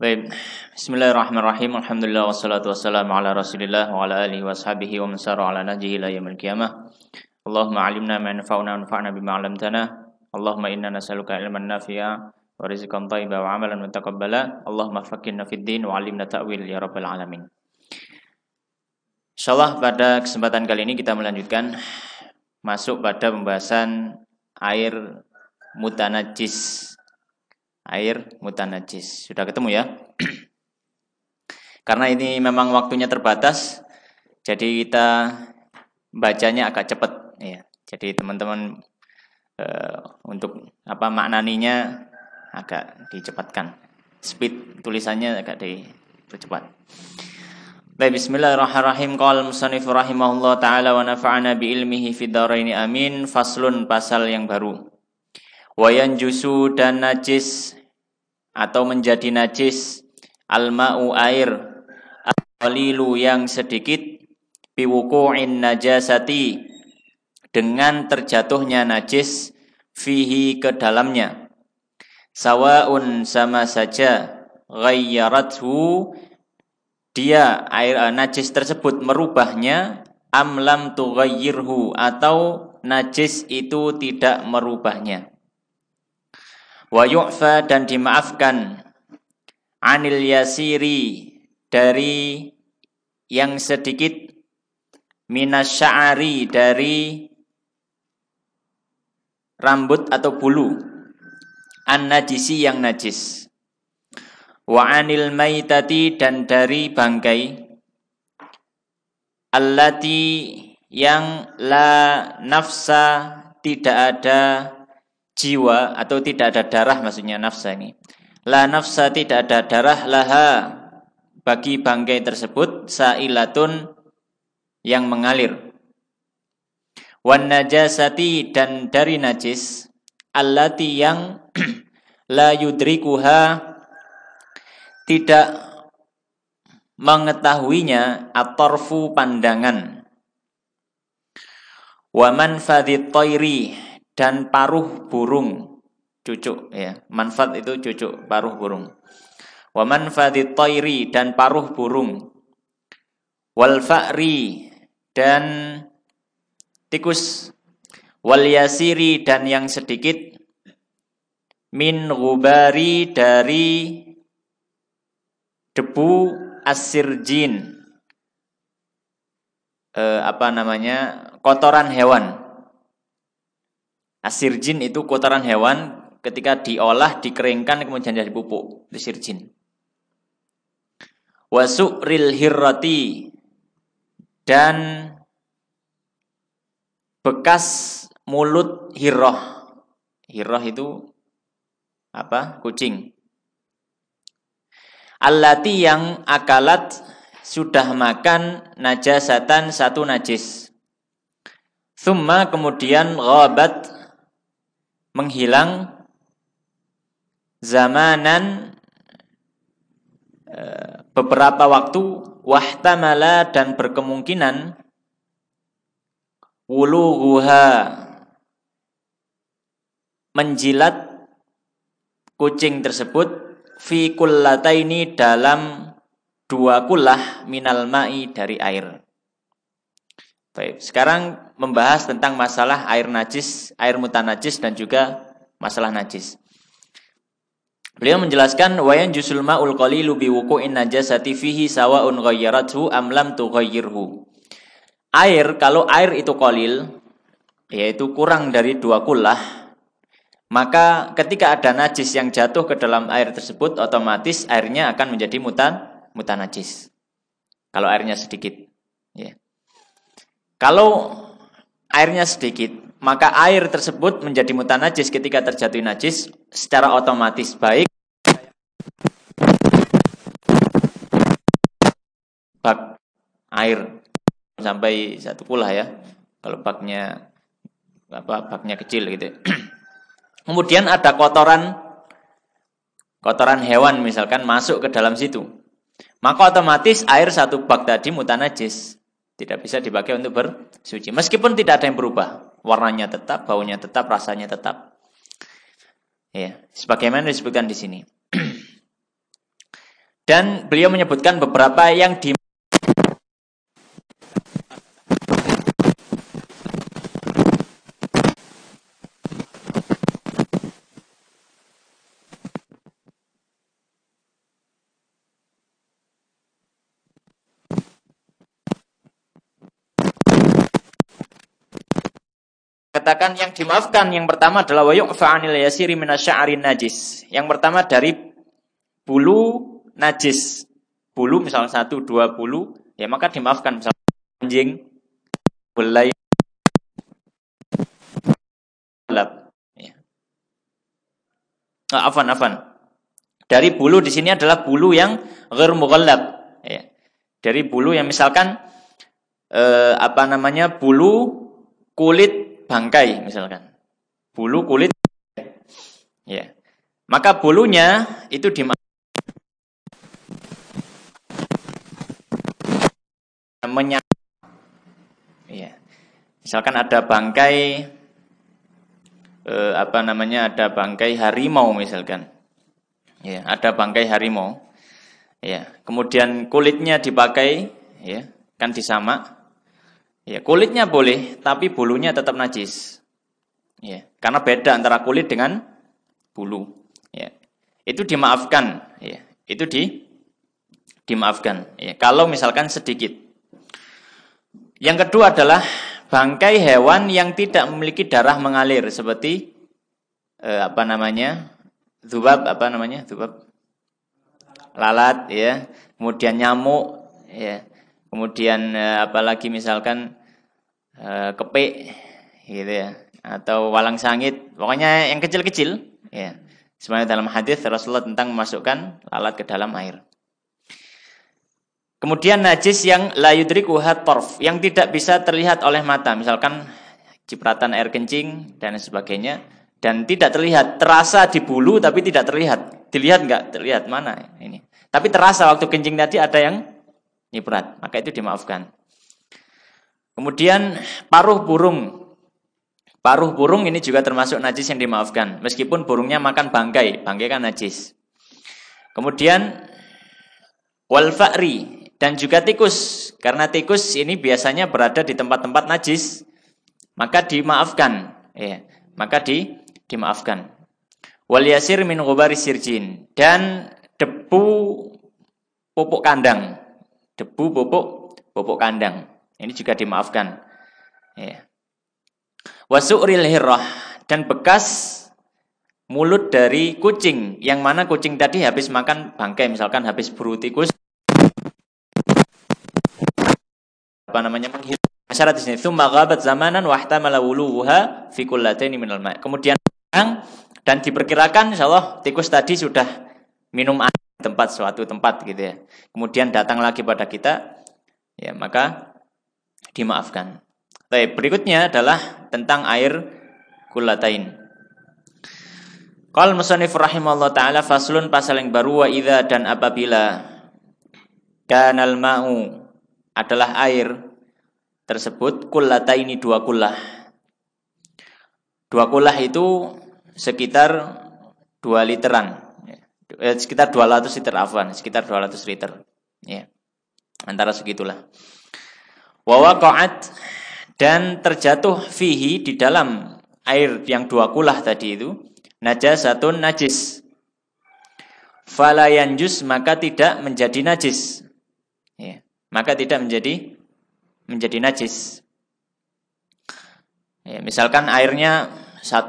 Baik, bismillahirrahmanirrahim. Alhamdulillah wassalatu wassalamu ala Rasulillah wa ala alihi washabihi wa man sara ala nahjihi ila yaumil qiyamah. Allahumma 'allimna ma yanfa'una wanfa'na bima 'allamtana. Allahumma inna nas'aluka ilman nafi'a wa rizqan thayyiban wa 'amalan mutaqabbala. Allahumma faqqihna fid din wa 'allimna ta'wil ya rabbal alamin. Insyaallah pada kesempatan kali ini kita melanjutkan masuk pada pembahasan air mutanajjis. Air mutanajjis. Sudah ketemu ya? Karena ini memang waktunya terbatas, jadi kita bacanya agak cepat ya. Jadi teman-teman untuk maknaninya agak dicepatkan. Speed tulisannya agak dipercepat. Baik, bismillahirrahmanirrahim. Qala al-musannif rahimahullah taala wa nafa'ana bi ilmihi fid dharain amin. Faslun, pasal yang baru. Wayan jusu, dan najis atau menjadi najis al-ma'u, air al-qalilu, yang sedikit, biwuku'in najasati, dengan terjatuhnya najis, fihi, ke dalamnya, sawaun, sama saja, ghayyarathu, dia air najis tersebut merubahnya, am lam tughayyirhu, atau najis itu tidak merubahnya. Wa yu'fa, dan dimaafkan, anil yasiri, dari yang sedikit, minasya'ari, dari rambut atau bulu, an-najisi, yang najis. Wa anil maitati, dan dari bangkai, allati, yang la nafsa, tidak ada jiwa atau tidak ada darah, maksudnya nafsa ini. La nafsa, tidak ada darah, laha, bagi bangkai tersebut, sailatun, yang mengalir. Wan najasati, dan dari najis, allati, yang la yudrikuha, tidak mengetahuinya, at-tarfu, pandangan. Wa manfadhit thairi, dan paruh burung, cucuk ya. Manfad itu cucuk, paruh burung. Wa manfadhit thairi, dan paruh burung. Wal fa'ri, dan tikus. Wal yasiri, dan yang sedikit, min ghubari, dari debu asirjin, kotoran hewan. Asirjin itu kotoran hewan, ketika diolah, dikeringkan, kemudian jadi pupuk, itu sirjin. Wa su'ril hirrati, dan bekas mulut hirroh. Hirroh itu kucing. Allati, yang akalat, sudah makan, najasatan, satu najis. Thumma, kemudian, ghabat, menghilang, zamanan, beberapa waktu, wahtamala, dan berkemungkinan, wulughuha, menjilat kucing tersebut, fi kullataini, dalam dua kullah, minal ma'i, dari air. Baik, sekarang membahas tentang masalah air najis, air mutanajis, dan juga masalah najis. Beliau menjelaskan, wayan jusul ma'ul qalilu biwuku'in najasati fihi sawa'un ghayyarathu am lam tughayyirhu. Air, kalau air itu qalil, yaitu kurang dari dua kullah, maka ketika ada najis yang jatuh ke dalam air tersebut, otomatis airnya akan menjadi mutanajis. Kalau airnya sedikit, ya. Kalau airnya sedikit, maka air tersebut menjadi mutanajis ketika terjatuh najis secara otomatis, baik bak air sampai satu kullah ya. Kalau baknya kecil gitu. Kemudian ada kotoran hewan misalkan masuk ke dalam situ, maka otomatis air satu bak tadi mutanajis. Tidak bisa dipakai untuk bersuci. Meskipun tidak ada yang berubah. Warnanya tetap, baunya tetap, rasanya tetap. Ya, sebagaimana disebutkan di sini. Dan beliau menyebutkan beberapa yang katakan yang dimaafkan. Yang pertama adalah wa yu'fa 'anil yasiri minasya'rin najis. Yang pertama dari bulu najis. Bulu misalnya 1, 2 bulu, ya maka dimaafkan. Misalnya anjing, belai, lap. Ya. Afan. Dari bulu di sini adalah bulu yang ghair mughallab. Ya. Dari bulu yang misalkan bulu kulit bangkai misalkan. Bulu kulit, ya. Maka bulunya itu ya. Misalkan ada bangkai ada bangkai harimau misalkan. Ya, ada bangkai harimau. Ya, kemudian kulitnya dipakai, ya, kan disamak. Ya, kulitnya boleh, tapi bulunya tetap najis. Ya, karena beda antara kulit dengan bulu. Ya, itu dimaafkan. Ya, itu dimaafkan. Ya, kalau misalkan sedikit. Yang kedua adalah bangkai hewan yang tidak memiliki darah mengalir seperti dzubab, lalat, ya, kemudian nyamuk, ya. Kemudian apalagi misalkan kepik gitu ya, atau walang sangit, pokoknya yang kecil-kecil, ya. Sebenarnya dalam hadis Rasulullah tentang memasukkan lalat ke dalam air. Kemudian najis yang la yudrikuha tarf, yang tidak bisa terlihat oleh mata, misalkan cipratan air kencing dan sebagainya, dan tidak terlihat, terasa di bulu tapi tidak terlihat. Dilihat enggak? Terlihat mana ini. Tapi terasa waktu kencing tadi ada yang nyiprat, maka itu dimaafkan. Kemudian paruh burung. Paruh burung ini juga termasuk najis yang dimaafkan, meskipun burungnya makan bangkai kan najis. Kemudian wal fa'ri, dan juga tikus, karena tikus ini biasanya berada di tempat-tempat najis, maka dimaafkan, ya, maka dimaafkan. Wal yasir min ghubari sirjin, dan debu pupuk kandang. Debu pupuk kandang. Ini juga dimaafkan. Ya. Wasu'ril hirrah, dan bekas mulut dari kucing, yang mana kucing tadi habis makan bangkai, misalkan habis buru tikus, menghilang syarat di sini. Tsumma ghabat zamanan wa ihtamala wuluha fi kullataini minal ma'. Kemudian dan diperkirakan insyaallah tikus tadi sudah minum air di suatu tempat gitu ya. Kemudian datang lagi pada kita, ya, maka dimaafkan. Baik, berikutnya adalah tentang air kullatain. Qal musannif rahimallahu taala faslun, pasal yang baru, wa idza, dan apabila kanal ma'u adalah air tersebut kullataini, dua kullah. Dua kullah itu sekitar 2 literan. Sekitar 200 liter afwan, sekitar 200 liter. Ya. Antara segitulah. Wa waqa'at, dan terjatuh fihi, di dalam air yang 2 kullah tadi itu, najasatun, najis. Fala yanjus, maka tidak menjadi najis. Ya, maka tidak menjadi najis. Ya, misalkan airnya sak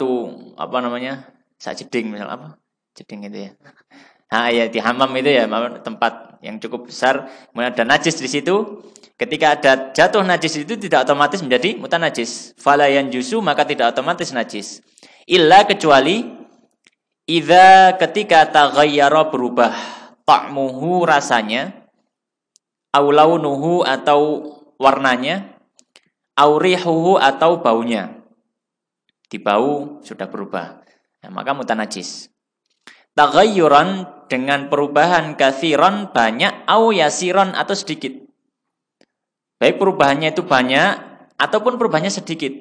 jeding, misal apa? Jeding itu ya. Nah, ya di hammam itu ya, tempat yang cukup besar, kemudian ada najis di situ. Ketika ada jatuh najis itu tidak otomatis menjadi mutanajis. Fala yanjusu, maka tidak otomatis najis. Illa, kecuali idza, ketika taghayyara, berubah, ta'muhu, rasanya, au launuhu, atau warnanya, au rihuhu, atau baunya. Di bau sudah berubah. Nah, maka mutanajis. Taghayyuran, dengan perubahan, kathiran, banyak, au yasiran, atau sedikit. Baik perubahannya itu banyak ataupun perubahannya sedikit.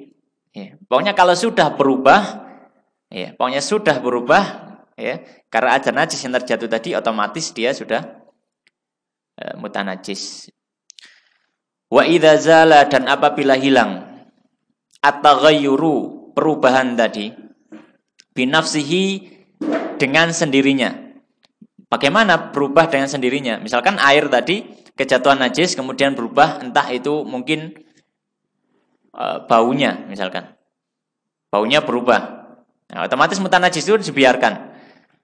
Ya, pokoknya kalau sudah berubah, ya, karena ada najis yang terjatuh tadi, otomatis dia sudah mutanajis. Wa idza zala, dan apabila hilang at-taghayyuru, perubahan tadi, binafsihi, dengan sendirinya. Bagaimana berubah dengan sendirinya? Misalkan air tadi kejatuhan najis kemudian berubah, entah itu mungkin baunya, misalkan baunya berubah. Nah, otomatis mutanajis itu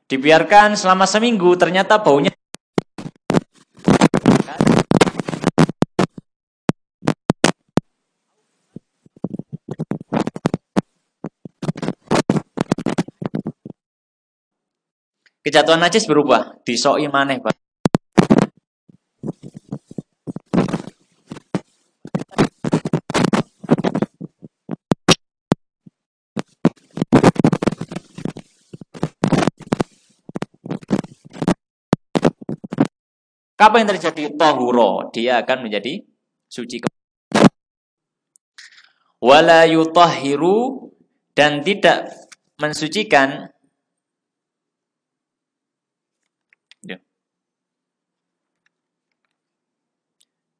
dibiarkan selama seminggu, ternyata baunya kejatuhan najis berubah, disoi maneh, Pak. Apa yang terjadi? Tahuro, dia akan menjadi suci. Wala yutahhiru, dan tidak mensucikan.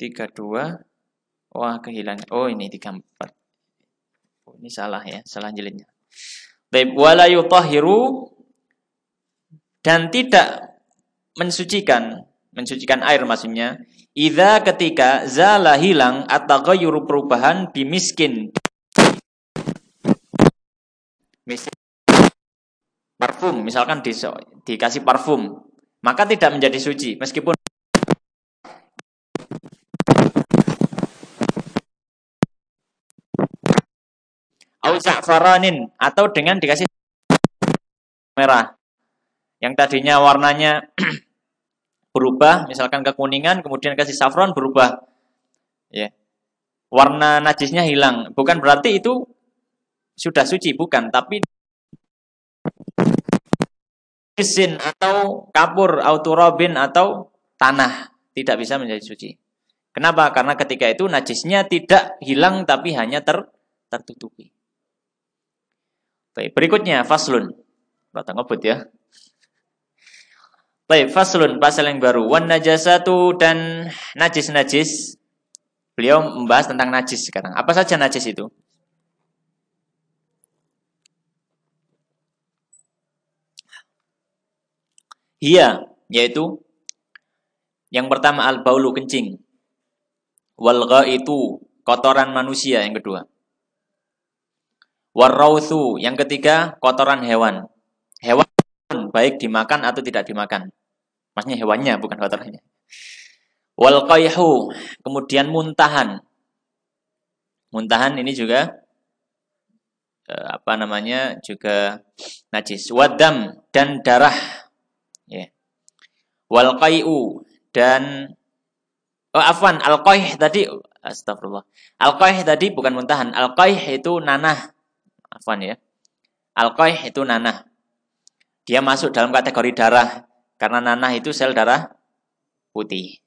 32. Wah, kehilangan. Oh, ini 34. Oh, ini salah ya, salah jilidnya. Baik, wala yutahhiru, dan tidak mensucikan air maksudnya. Idza, ketika zala, hilang, at-taghayyuru, perubahan, bimiskin, parfum, misalkan dikasih parfum, maka tidak menjadi suci meskipun au za'faranin, atau dengan dikasih merah yang tadinya warnanya berubah, misalkan kekuningan, kemudian kasih saffron, berubah ya, warna najisnya hilang. Bukan berarti itu sudah suci, bukan, tapi isin atau kapur, auturobin atau tanah, tidak bisa menjadi suci. Kenapa? Karena ketika itu najisnya tidak hilang tapi hanya tertutupi. Baik, berikutnya faslun. Rata ngebut ya. Baik, faslun, pasal yang baru. Wan najasatu, dan najis-najis. Beliau membahas tentang najis sekarang. Apa saja najis itu? Iya, yaitu yang pertama al-baulu, kencing. Wal ghaitu, kotoran manusia, yang kedua. Warrauthu, yang ketiga kotoran hewan. Hewan baik dimakan atau tidak dimakan. Maksudnya hewannya, bukan kotorannya. Wal qayhu, kemudian muntahan. Muntahan ini juga juga najis. Wadam, dan darah. Ya. Wal qayhu, dan al-qayh tadi, astagfirullah. Al-qayh tadi bukan muntahan. Al-qayh itu nanah. Afwan ya. Al-qayh itu nanah. Dia masuk dalam kategori darah karena nanah itu sel darah putih.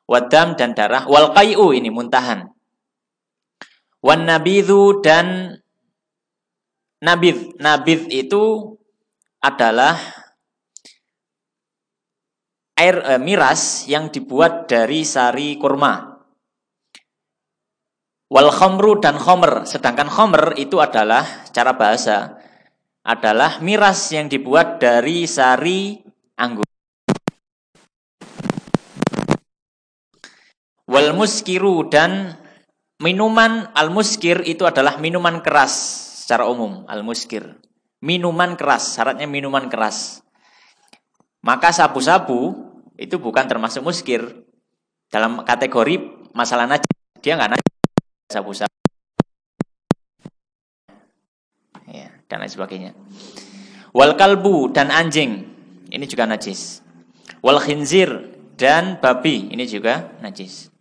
Wadam, dan darah. Wal qay'u, ini muntahan. Wan nabidhu, dan nabidh. Nabidh itu adalah air miras yang dibuat dari sari kurma. Wal khamru, dan khomer. Sedangkan khomer itu adalah, secara bahasa, adalah miras yang dibuat dari sari anggur. Wal muskiru, dan minuman. Al-muskir itu adalah minuman keras secara umum. Al-muskir, minuman keras, syaratnya minuman keras. Maka sabu-sabu itu bukan termasuk muskir. Dalam kategori masalah najis, dia nggak najis. Sabu-sabu ya, dan lain sebagainya. Wal kalbu, dan anjing, ini juga najis. Wal khinzir, dan babi, ini juga najis.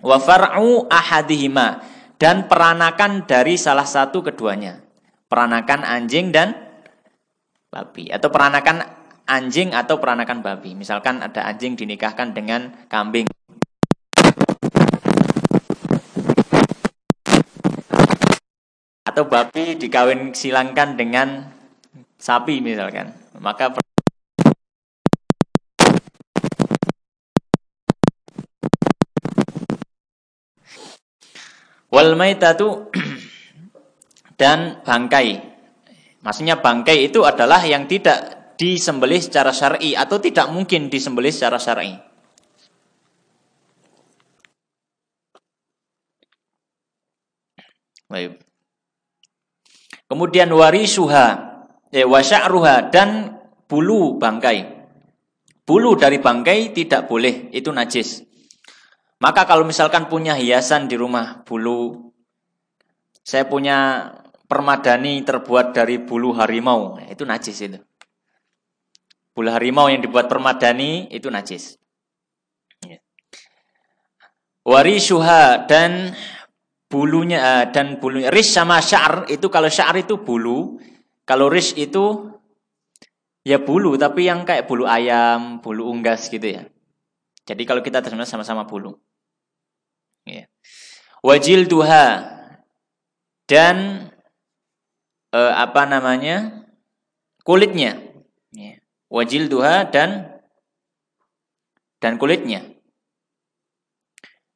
Wa far'u ahadihima, dan peranakan dari salah satu keduanya. Peranakan anjing dan babi, atau peranakan anjing atau peranakan babi. Misalkan ada anjing dinikahkan dengan kambing, atau babi dikawin silangkan dengan sapi misalkan, maka Wal maitatu dan bangkai. Maksudnya bangkai itu adalah yang tidak disembelih secara syar'i atau tidak mungkin disembelih secara syar'i. Baik. Kemudian warisuha, wa sya'ruha dan bulu bangkai. Bulu dari bangkai tidak boleh, itu najis. Maka kalau misalkan punya hiasan di rumah bulu, saya punya permadani terbuat dari bulu harimau, itu najis itu. Bulu harimau yang dibuat permadani itu najis. Warisuha dan bulunya rish sama sya'ar itu, kalau sya'ar itu bulu, kalau rish itu ya bulu tapi yang kayak bulu ayam, bulu unggas gitu ya. Jadi kalau kita terjemah sama-sama bulu. Ya. Wajil duha dan kulitnya. Ya. Wajil duha dan kulitnya.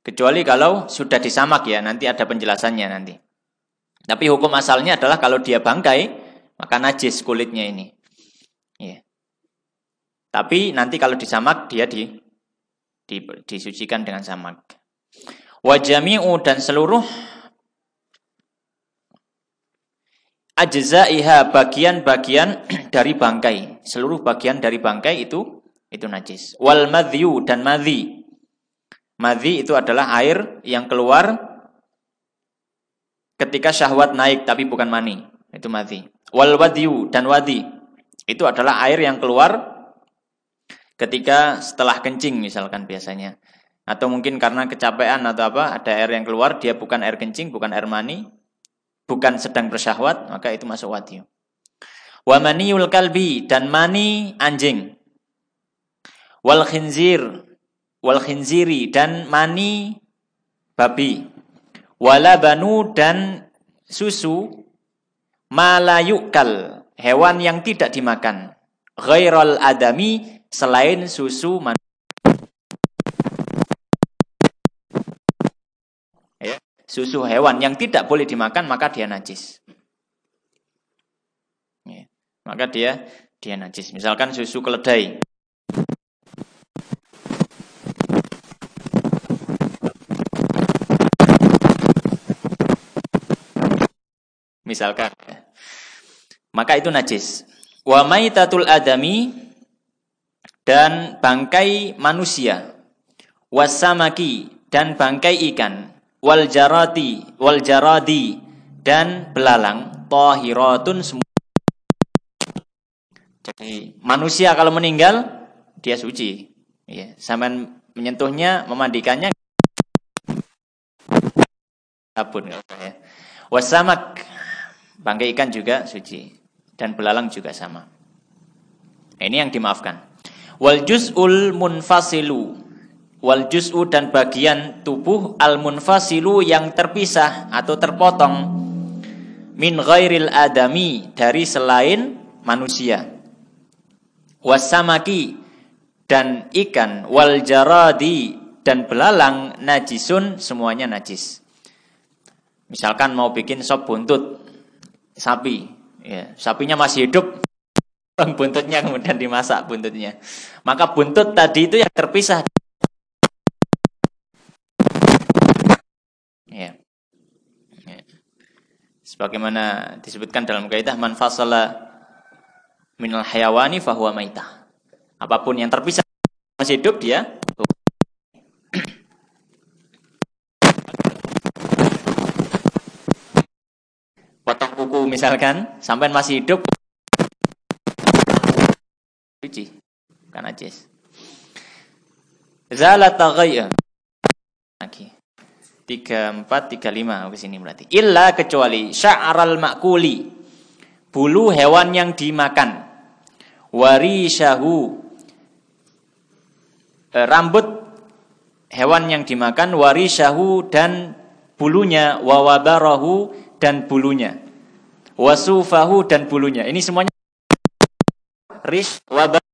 Kecuali kalau sudah disamak ya, nanti ada penjelasannya nanti. Tapi hukum asalnya adalah kalau dia bangkai, maka najis kulitnya ini. Ya. Tapi nanti kalau disamak, dia disucikan dengan samak. Wajami'u dan seluruh ajza'iha, bagian-bagian dari bangkai. Seluruh bagian dari bangkai itu najis. Wal madhiyu dan madhi. Madhi itu adalah air yang keluar ketika syahwat naik tapi bukan mani. Itu madhi. Wal wadhiyu dan wadhi. Itu adalah air yang keluar ketika setelah kencing misalkan biasanya. Atau mungkin karena kecapean atau apa, ada air yang keluar, dia bukan air kencing, bukan air mani, bukan sedang bersyahwat, maka itu masuk wadhiyu. Wa maniyul kalbi dan mani anjing. Wal khinziri dan mani babi. Walabanu dan susu malayukal, hewan yang tidak dimakan. Ghairal adami, selain susu manusia. Ya, susu hewan yang tidak boleh dimakan maka dia najis. Ya, maka dia najis. Misalkan susu keledai. Misalkan, maka itu najis. Wa maitatul adami dan bangkai manusia. Wasamaki dan bangkai ikan. Wal jaradi dan belalang. Tahiratun semua. Jadi manusia kalau meninggal dia suci. Ya, sampai menyentuhnya, memandikannya sabun ya. Wasamak, bangkai ikan juga suci dan belalang juga sama. Ini yang dimaafkan. Wal juz'ul munfasilu, wal juz'u dan bagian tubuh al munfasilu yang terpisah atau terpotong min ghairil adami, dari selain manusia. Wasamaki dan ikan, wal jaradi dan belalang najisun, semuanya najis. Misalkan mau bikin sop buntut sapi, ya, sapinya masih hidup, buntutnya kemudian dimasak buntutnya, maka buntut tadi itu yang terpisah, ya. Ya. Sebagaimana disebutkan dalam kaidah man fasala minal hayawani fahuwa maitah. Apapun yang terpisah masih hidup dia potong kuku misalkan, sampai masih hidup suci, bukan najis. Zalat taghayya. Lagi 34 35 ke sini berarti. Illa, kecuali sya'ral ma'kuli, bulu hewan yang dimakan. Warishahu, rambut hewan yang dimakan. Warishahu dan bulunya. Wawabarahu dan bulunya. Wasufahu dan bulunya. Ini semuanya rish wabar.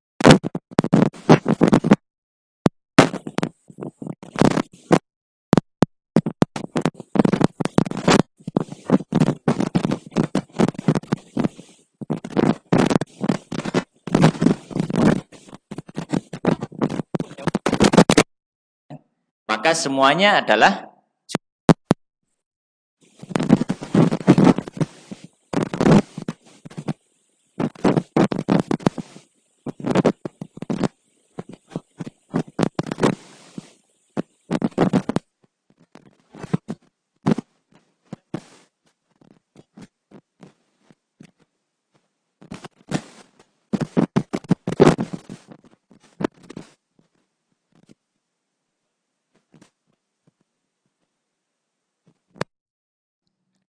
maka semuanya adalah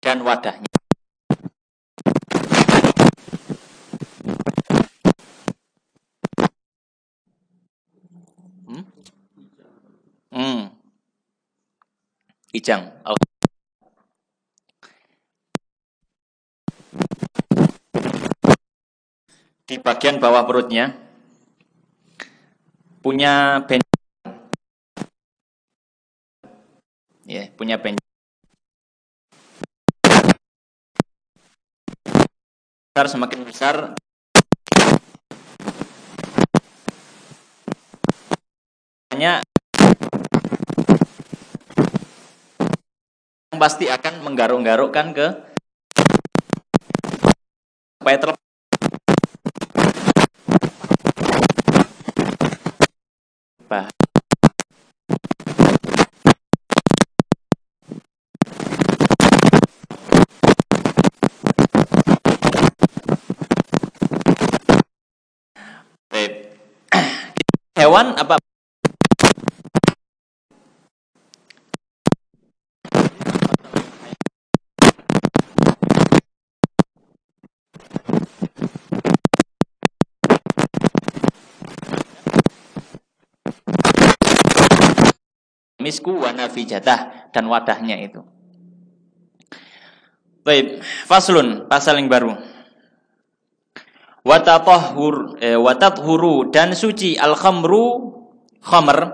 dan wadahnya. Ijang. Di bagian bawah perutnya punya benjolan. Ya, punya benjolan. Semakin besar hanya pasti akan menggaruk-garukkan ke supaya terlepas. Hewan apa? Misku wa nafijatah, dan wadahnya itu. Baik, faslun, pasal yang baru. Watathuru dan suci al-khamru, khamr.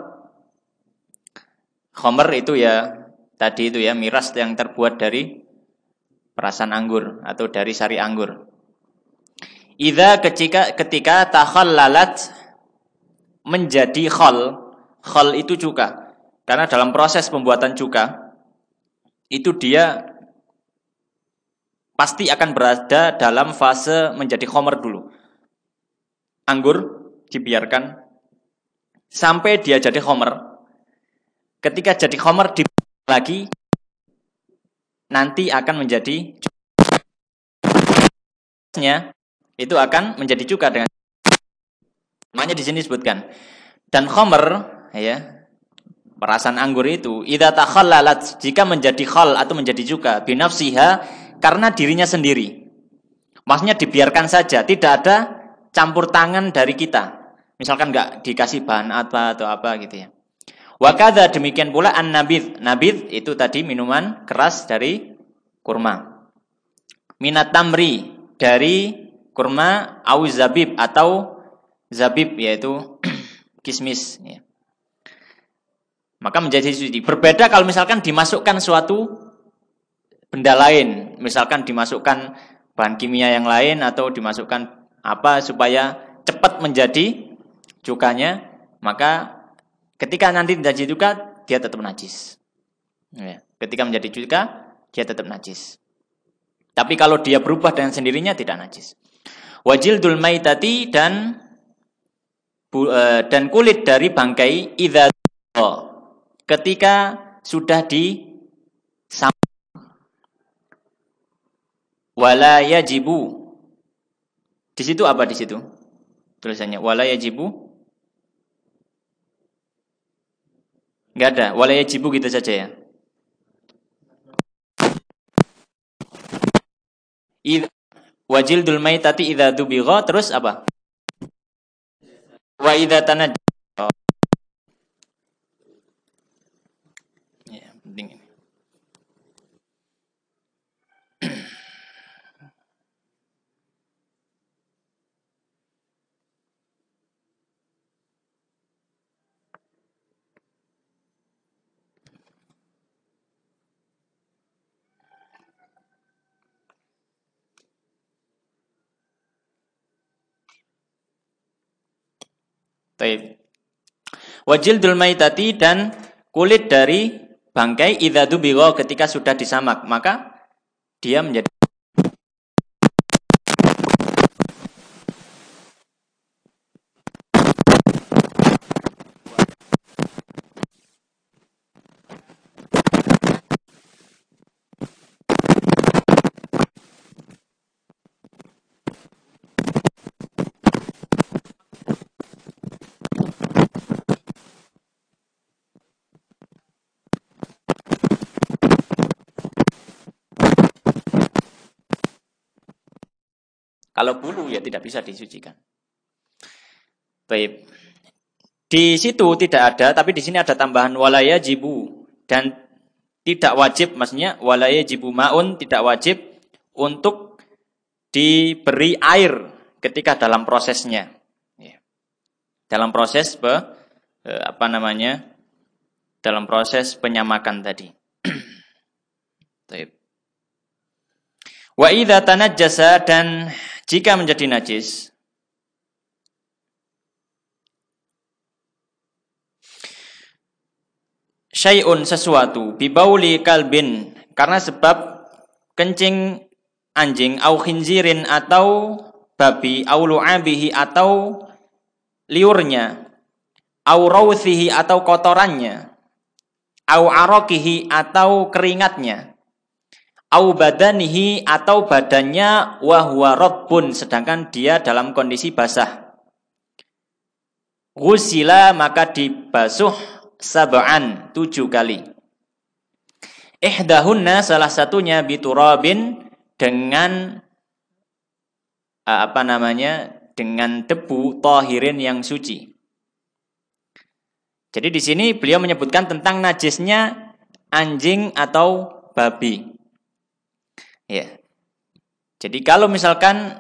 Khamr itu ya tadi itu ya miras yang terbuat dari perasan anggur atau dari sari anggur. Idza ketika takhallalat menjadi khal itu cuka. Karena dalam proses pembuatan cuka itu dia pasti akan berada dalam fase menjadi khamr dulu. Anggur dibiarkan sampai dia jadi khamr. Ketika jadi khamr lagi nanti akan menjadi itu akan menjadi cuka dengan namanya di sini disebutkan. Dan khamr ya, perasan anggur itu idza takhallalat, jika menjadi khal atau menjadi cuka binafsiha, karena dirinya sendiri. Maksudnya dibiarkan saja, tidak ada campur tangan dari kita. Misalkan enggak dikasih bahan apa atau apa gitu ya. Wa kadza, demikian pula an-nabidh. Nabidh itu tadi minuman keras dari kurma. Minat tamri, dari kurma, au zabib, atau zabib yaitu kismis ya. Maka menjadi suci. Berbeda kalau misalkan dimasukkan suatu benda lain, misalkan dimasukkan bahan kimia yang lain atau dimasukkan apa supaya cepat menjadi cukanya, maka ketika nanti menjadi cuka dia tetap najis. Ya. Ketika menjadi cuka dia tetap najis. Tapi kalau dia berubah dengan sendirinya tidak najis. Wajildul maitati, dan kulit dari bangkai idza ketika sudah wala yajibu. Di situ apa di situ? Tulisannya wala yajibu. Enggak ada, wala yajibu gitu saja ya. Wajildul maitati idza dubigha, terus apa? Wa idza tanaj. Ya, penting ini. Taib. Wajildul maitati, dan kulit dari bangkai idza dubigha ketika sudah disamak, maka dia menjadi kalau bulu ya tidak bisa disucikan. Baik. Di situ tidak ada, tapi di sini ada tambahan walaya jibu dan tidak wajib, maksudnya walaya jibu maun tidak wajib untuk diberi air ketika dalam prosesnya. Dalam proses dalam proses penyamakan tadi. Wa idza tanajjasa, dan jika menjadi najis, syai'un sesuatu bibauli kalbin, karena sebab kencing anjing, au khinzirin atau babi, au lu'abihi atau liurnya, au rawthihi atau kotorannya, au arakihi atau keringatnya, au badanihi atau badannya, wa huwa rabbun sedangkan dia dalam kondisi basah. Ghusila maka dibasuh sab'an 7 kali. Ihdahunna salah satunya biturabin dengan dengan debu tahirin yang suci. Jadi di sini beliau menyebutkan tentang najisnya anjing atau babi. Ya. Jadi kalau misalkan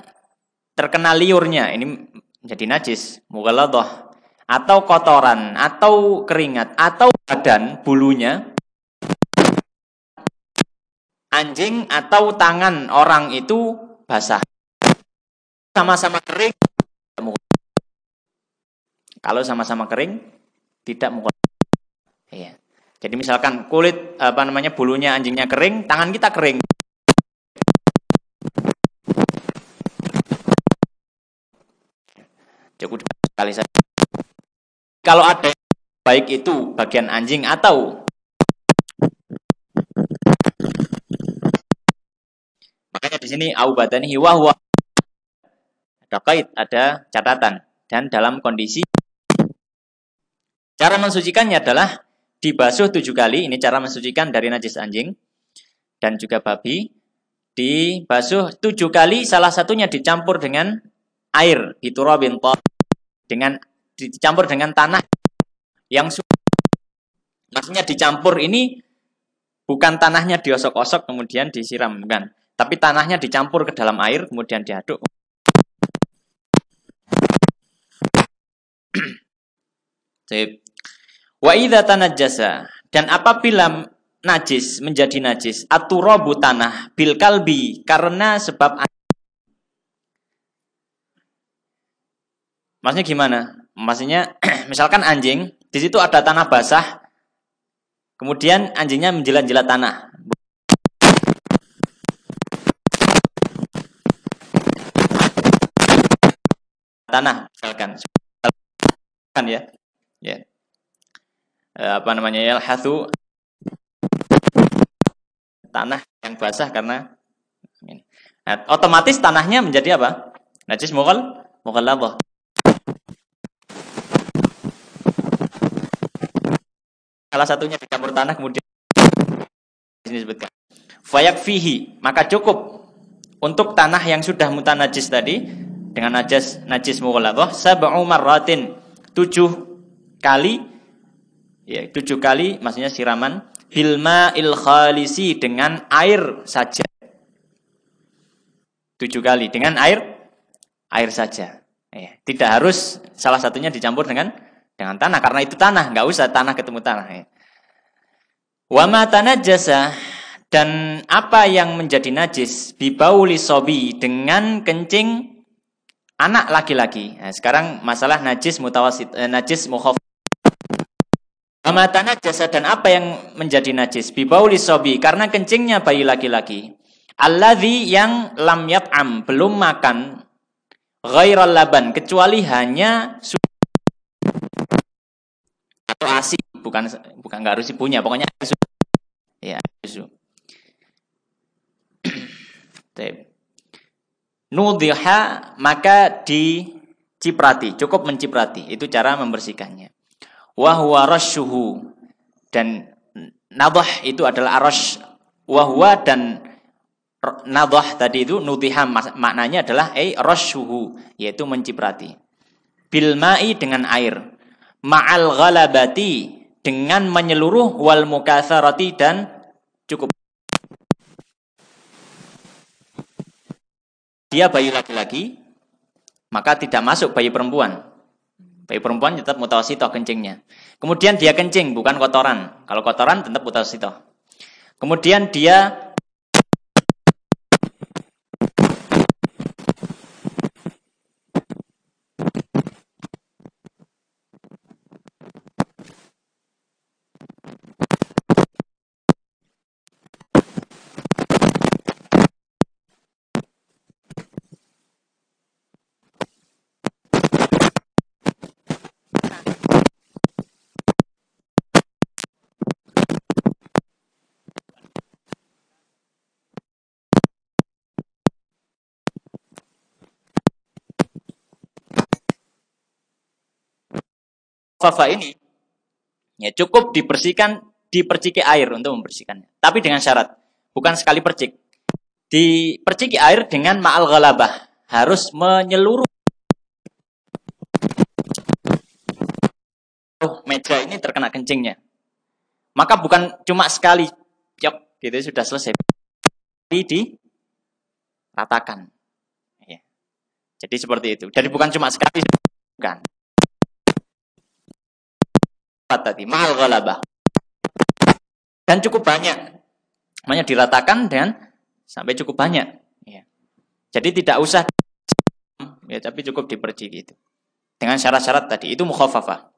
terkena liurnya, ini menjadi najis, mughalladhah, atau kotoran, atau keringat, atau badan bulunya, anjing atau tangan orang itu basah. Sama-sama kering. Kalau sama-sama kering, tidak mughalladhah. Ya. Jadi misalkan kulit bulunya anjingnya kering, tangan kita kering. Cukup sekali saja. Kalau ada baik itu bagian anjing atau makanya di sini au badanihi wa huwa ada kait, ada catatan, dan dalam kondisi cara mensucikannya adalah dibasuh 7 kali. Ini cara mensucikan dari najis anjing dan juga babi. Dibasuh 7 kali, salah satunya dicampur dengan air, biturabin dicampur dengan tanah yang maksudnya dicampur ini bukan tanahnya diosok-osok kemudian disiram, bukan. Tapi tanahnya dicampur ke dalam air kemudian diaduk. Wa idza tanajjasa, dan apabila najis menjadi najis, aturabu tanah bil kalbi karena sebab. Maksudnya gimana? Maksudnya misalkan anjing, di situ ada tanah basah, kemudian anjingnya menjilat-jilat tanah. Tanah, misalkan ya. Ya. Yalhathu tanah yang basah karena ini. Nah, otomatis tanahnya menjadi apa? Najis mughalladhah. Salah satunya dicampur tanah kemudian ini disebutkan. Fayakfihi, maka cukup untuk tanah yang sudah mutanajis tadi dengan najis mughalladhah sab'u marratin 7 kali, ya 7 kali maksudnya siraman bil ma'il khalisi dengan air saja. 7 kali dengan air saja. Tidak harus salah satunya dicampur dengan tanah, karena itu tanah, nggak usah tanah ketemu tanah. Wa ma tanajjasa, dan apa yang menjadi najis bibauli sobi dengan kencing anak laki-laki. Nah, sekarang masalah najis mutawasit, najis mukhaf. Amatana jasa dan apa yang menjadi najis bibauli sobi karena kencingnya bayi laki-laki. Alladzi yang lam yat'am belum makan ghairal laban kecuali hanya susu atau ASI bukan nggak harus ibunya pokoknya susu. Ya, susu. Nudhiha maka diciprati, cukup menciprati. Itu cara membersihkannya. Wa huwa rasyuhu dan nadhah itu adalah arash wa huwa dan nadhah tadi itu nudhiha maknanya adalah rasyuhu yaitu menciprati. Bil ma'i dengan air. Ma'al ghalabati dengan menyeluruh wal mukatsarati dan cukup. Dia bayi laki-laki, maka tidak masuk bayi perempuan. Bayi perempuan tetap mutawasithah kencingnya. Kemudian dia kencing, bukan kotoran. Kalau kotoran tetap mutawasithah. Kemudian dia fafa ini ya cukup dibersihkan, diperciki air untuk membersihkannya. Tapi dengan syarat, bukan sekali percik. Diperciki air dengan ma'al ghalabah, harus menyeluruh. Meja ini terkena kencingnya. Maka bukan cuma sekali, yop, gitu sudah selesai. Diratakan. Ya. Jadi seperti itu. Jadi bukan cuma sekali, bukan. Tadi ma'al ghalabah. Dan cukup banyak. Namanya diratakan dan sampai cukup banyak. Ya. Jadi tidak usah, ya, tapi cukup diperciki itu. Dengan syarat-syarat tadi. Itu mukhaffafah.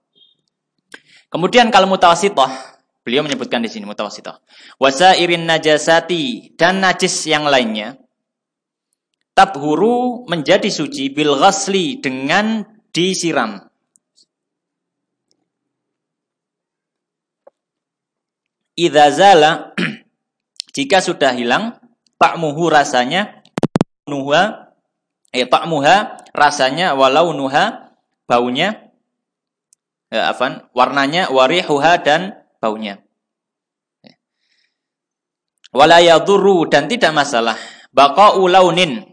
Kemudian kalau mutawasithah, beliau menyebutkan di sini mutawasithah. Wasairin najasati dan najis yang lainnya. Tabhuru menjadi suci bil ghasli dengan disiram. Idza zala jika sudah hilang ta'muhu rasanya nuha ta'muha rasanya walau nuha baunya warnanya warihuha dan baunya. Wala yadurru dan tidak masalah baqa'u launin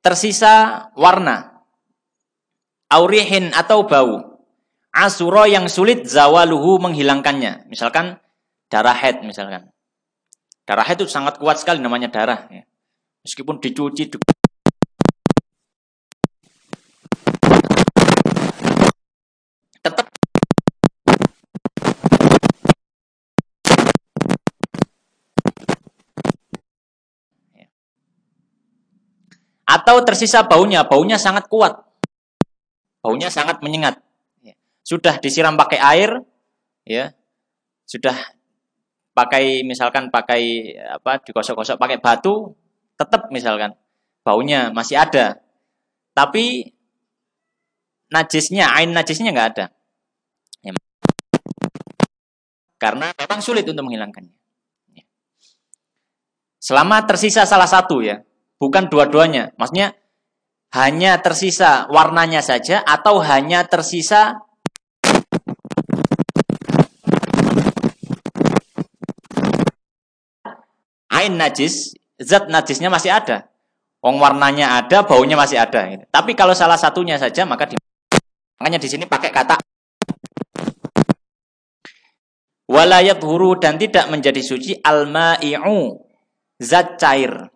tersisa warna aurihin atau bau asura yang sulit zawaluhu menghilangkannya. Misalkan darah haid misalkan. Darah haid itu sangat kuat sekali namanya darah. Ya. Meskipun dicuci tetap atau tersisa baunya, baunya sangat kuat. Baunya sangat menyengat. Sudah disiram pakai air, ya. Sudah misalkan pakai digosok-gosok pakai batu, tetap misalkan baunya masih ada. Tapi najisnya, ain najisnya nggak ada. Ya. Karena memang sulit untuk menghilangkannya. Selama tersisa salah satu ya, bukan dua-duanya. Maksudnya hanya tersisa warnanya saja atau hanya tersisa ain najis, zat najisnya masih ada. Wong warnanya ada, baunya masih ada. Gitu. Tapi kalau salah satunya saja, makanya di sini pakai kata walayat huru dan tidak menjadi suci al-ma'i'u, zat cair.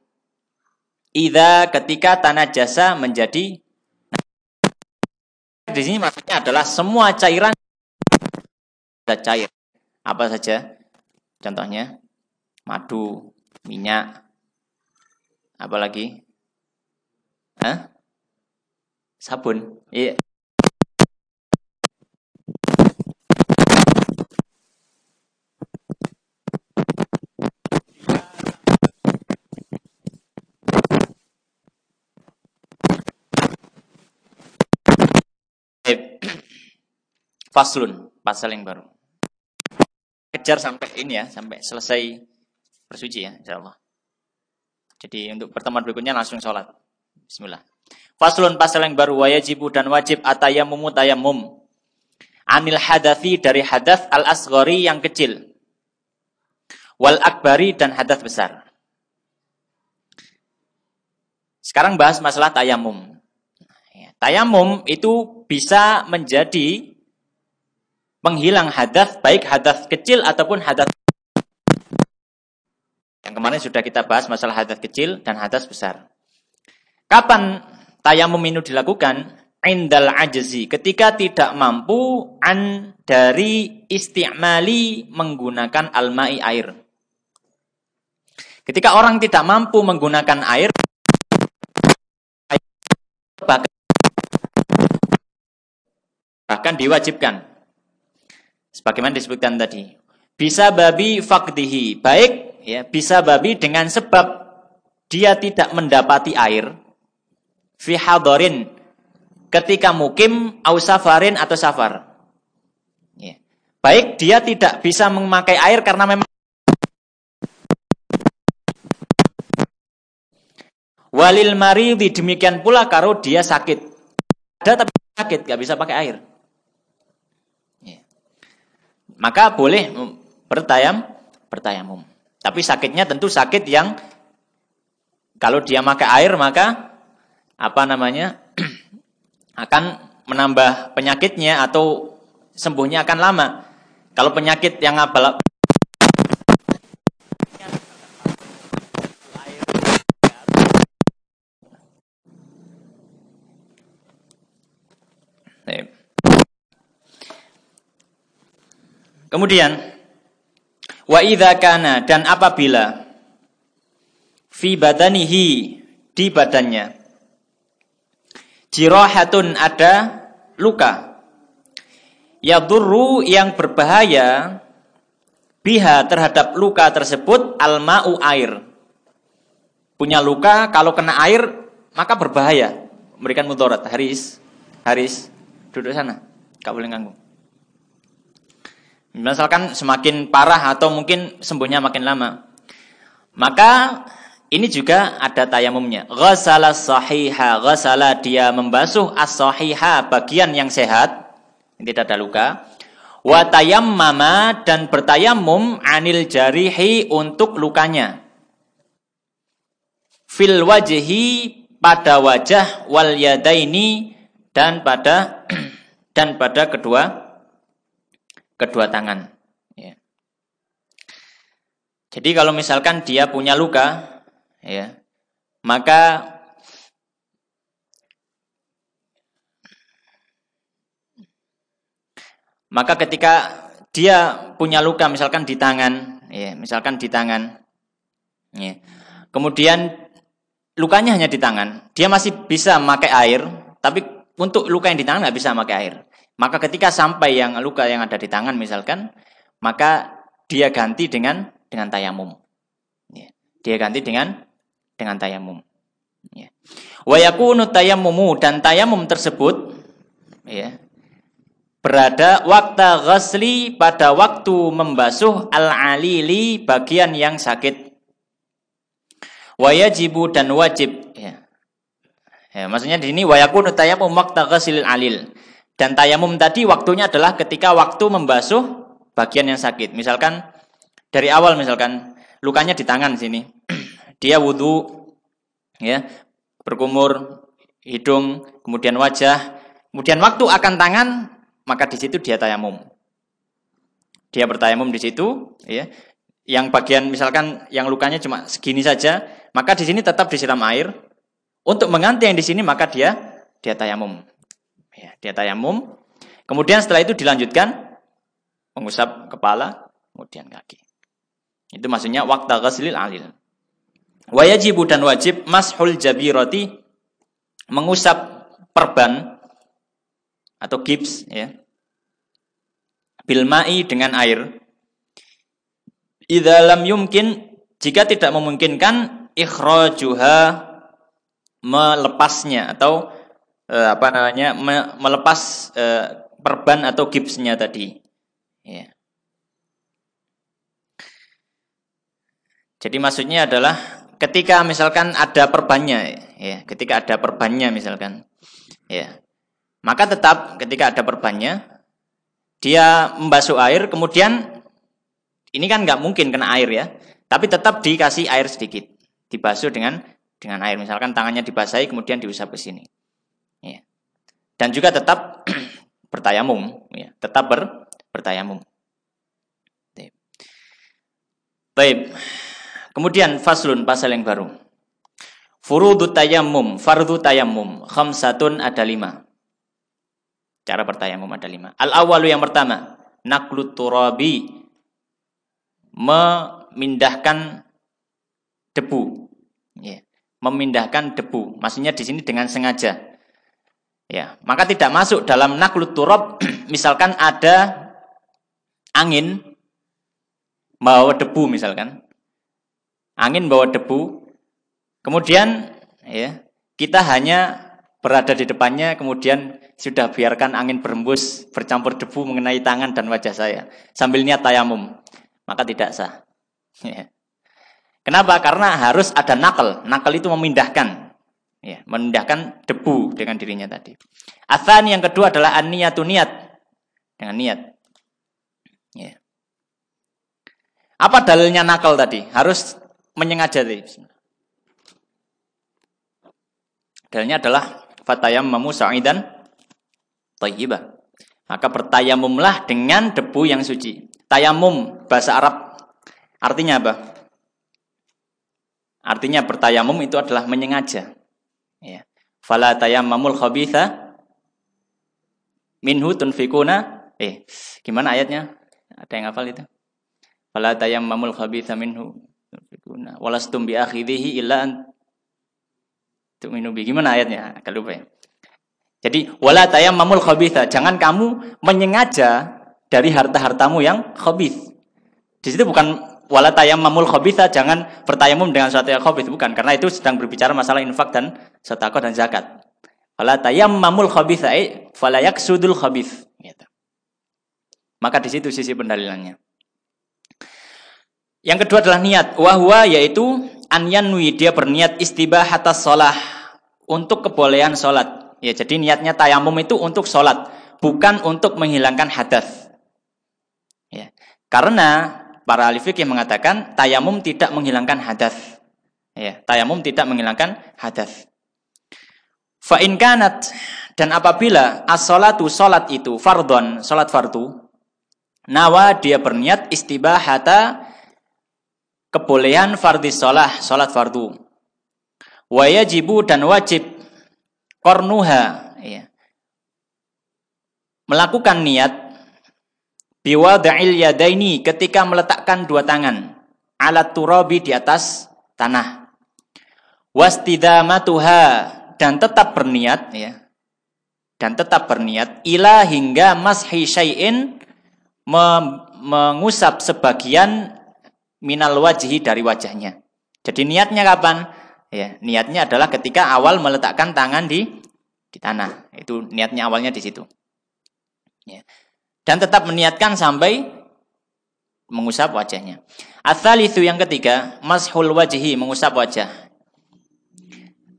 Idza ketika tanah jasa menjadi di sini maksudnya adalah semua cairan zat cair. Apa saja? Contohnya madu, minyak, apa lagi? Sabun. Iya. Faslun, pasal yang baru. Kejar sampai ini ya, sampai selesai bersuci ya, insyaallah. Jadi untuk pertemuan berikutnya langsung sholat. Bismillah. Faslun, pasal yang baru. Wajibu dan wajib atayamumu tayamum. Anil hadathi, dari hadath al-asghari yang kecil. Wal akbari, dan hadath besar. Sekarang bahas masalah tayamum. Tayamum itu bisa menjadi penghilang hadath, baik hadath kecil ataupun hadath. Yang kemarin sudah kita bahas masalah hadath kecil dan hadath besar. Kapan tayamum ini dilakukan? Indal ajzi, ketika tidak mampu dari isti'mali menggunakan al-ma'i, air. Ketika orang tidak mampu menggunakan air, bahkan diwajibkan. Sebagaimana disebutkan tadi. Bisa babi fakdihi, baik ya, bisa babi dengan sebab dia tidak mendapati air. Fi hadarin, ketika mukim au safarin, atau safar. Ya. Baik dia tidak bisa memakai air karena memang walil maridi, demikian pula kalau dia sakit. Ada tapi sakit, gak bisa pakai air. Maka boleh bertayamum. Tapi sakitnya tentu sakit yang kalau dia pakai air maka akan menambah penyakitnya atau sembuhnya akan lama. Kalau penyakit yang kemudian wa idza kana, dan apabila fi badanihi, di badannya, jirahatun, ada luka, yadurru, yang berbahaya, biha, terhadap luka tersebut, al-ma'u, air. Punya luka, kalau kena air maka berbahaya, memberikan mudarat. Haris duduk sana, gak boleh ganggu. Misalkan semakin parah atau mungkin sembuhnya makin lama, maka ini juga ada tayamumnya. Ghasala sahiha, ghasala, dia membasuh as-sahiha, bagian yang sehat, yang tidak ada luka. Wa tayammama, dan bertayamum anil jarihi, untuk lukanya. Fil wajhi, pada wajah, wal yadaini, dan pada kedua tangan. Ya. Jadi kalau misalkan dia punya luka, ya, maka ketika dia punya luka, misalkan di tangan, ya, ya, kemudian lukanya hanya di tangan, dia masih bisa memakai air, tapi untuk luka yang di tangan nggak bisa memakai air. Maka ketika sampai yang luka yang ada di tangan misalkan, maka dia ganti dengan tayamum. Ya. Dia ganti dengan tayamum. Ya. Wa yakunu tayammumu, dan tayamum tersebut, ya, berada waktu ghasli, pada waktu membasuh al-alili, bagian yang sakit. Wa yajibu, dan wajib. Ya. Ya, maksudnya di sini wa yakunu tayammum waktu ghaslil alil. Dan tayamum tadi waktunya adalah ketika waktu membasuh bagian yang sakit. Misalkan dari awal, misalkan lukanya di tangan sini. Dia wudu, ya, berkumur hidung, kemudian wajah, kemudian waktu akan tangan, maka di situ dia tayamum. Dia bertayamum di situ, ya. Yang bagian misalkan yang lukanya cuma segini saja, maka di sini tetap disiram air. Untuk mengganti yang di sini maka dia tayamum. Ya, dia tayamum. Kemudian setelah itu dilanjutkan mengusap kepala, kemudian kaki. Itu maksudnya waqta ghaslil alil. Wa yajibu, dan wajib mashul jabirati, mengusap perban atau gips, ya. Bil ma'i, dengan air. Idza lam yumkin, jika tidak memungkinkan, ikhrajuha, melepasnya atau melepas perban atau gipsnya tadi. Ya. Jadi maksudnya adalah ketika misalkan ada perbannya, ya, ketika ada perbannya misalkan, ya, maka tetap ketika ada perbannya, dia membasuh air, kemudian ini kan nggak mungkin kena air ya, tapi tetap dikasih air sedikit, dibasuh dengan air, misalkan tangannya dibasahi, kemudian diusap ke sini, ya. Dan juga tetap bertayamum, ya, tetap bertayamum. Baik. Kemudian faslun, pasal yang baru. Furudut tayammum, fardu tayammum, khamsatun, ada 5. Cara bertayamum ada 5. Al-awwalu, yang pertama, naqlut turabi, memindahkan debu. Ya, memindahkan debu. Maksudnya di sini dengan sengaja. Ya, maka tidak masuk dalam naqlut turab misalkan ada angin bawa debu misalkan. Angin bawa debu, kemudian ya kita hanya berada di depannya, kemudian sudah biarkan angin berembus, bercampur debu mengenai tangan dan wajah saya, sambil niat tayamum, maka tidak sah. Ya. Kenapa? Karena harus ada nakal. Nakal itu memindahkan, ya, memindahkan debu dengan dirinya tadi. Atsani, yang kedua adalah an-niyatu, niat, dengan niat. Ya. Apa dalilnya nakal tadi? Harus menyengaja tadi. Dalilnya adalah fatayammamu sa'idan thayyibah. Maka bertayamumlah dengan debu yang suci. Tayamum bahasa Arab artinya apa? Artinya bertayamum itu adalah menyengaja. Ya. Fala tayammamul khabitha minhu tunfikuna. Gimana ayatnya? Ada yang hafal itu? Fala tayammamul khabitha minhu walastum bi akhidhihi illa an tu'minu bi. Gimana ayatnya? Agak lupa ya. Jadi wala tayammamul khabitha, jangan kamu menyengaja dari harta-hartamu yang khabith. Di situ bukan wala tayammamul khabitha, jangan bertayamum dengan sesuatu yang khabith, bukan, karena itu sedang berbicara masalah infak dan sedekah dan zakat. Wala tayammamul khabitha fala yaksudul khabith gitu. Maka di situ sisi pendalilannya. Yang kedua adalah niat. Wahwa, yaitu an yanwi, dia berniat istibahatas shalah, untuk kebolehan sholat. Ya, jadi niatnya tayamum itu untuk sholat, bukan untuk menghilangkan hadas. Ya. Karena para ahli fikih mengatakan tayamum tidak menghilangkan hadas. Ya, tayamum tidak menghilangkan hadas. Fa in kanat, dan apabila as-sholatu, sholat itu fardhon, sholat fardu, nawa, dia berniat istibahata, kebolehan fardhis sholah, sholat fardu. Wa yajibu, dan wajib, kornuha, ya, melakukan niat biwada'il yadaini, ketika meletakkan dua tangan, alat turabi, di atas tanah, wastidamatuha, dan tetap berniat, ya, dan tetap berniat ila, hingga mashi syai'in, mengusap sebagian minal wajhi, dari wajahnya. Jadi niatnya kapan? Ya, niatnya adalah ketika awal meletakkan tangan di tanah. Itu niatnya awalnya di situ. Ya. Dan tetap meniatkan sampai mengusap wajahnya. Ats-tsalitsu, yang ketiga, mashul wajhi, mengusap wajah.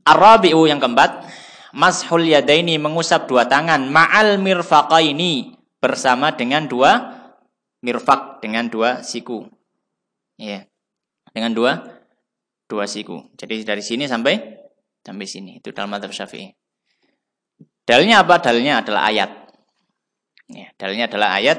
Ar-rabi'u, yang keempat, mashul yadaini, mengusap dua tangan, ma'al mirfaqaini, bersama dengan dua mirfaq, dengan dua siku. Ya, dengan dua siku. Jadi dari sini sampai sini. Itu dalam mazhab Syafi'i. Dalilnya apa? Dalilnya adalah ayat. Ya, dalilnya adalah ayat.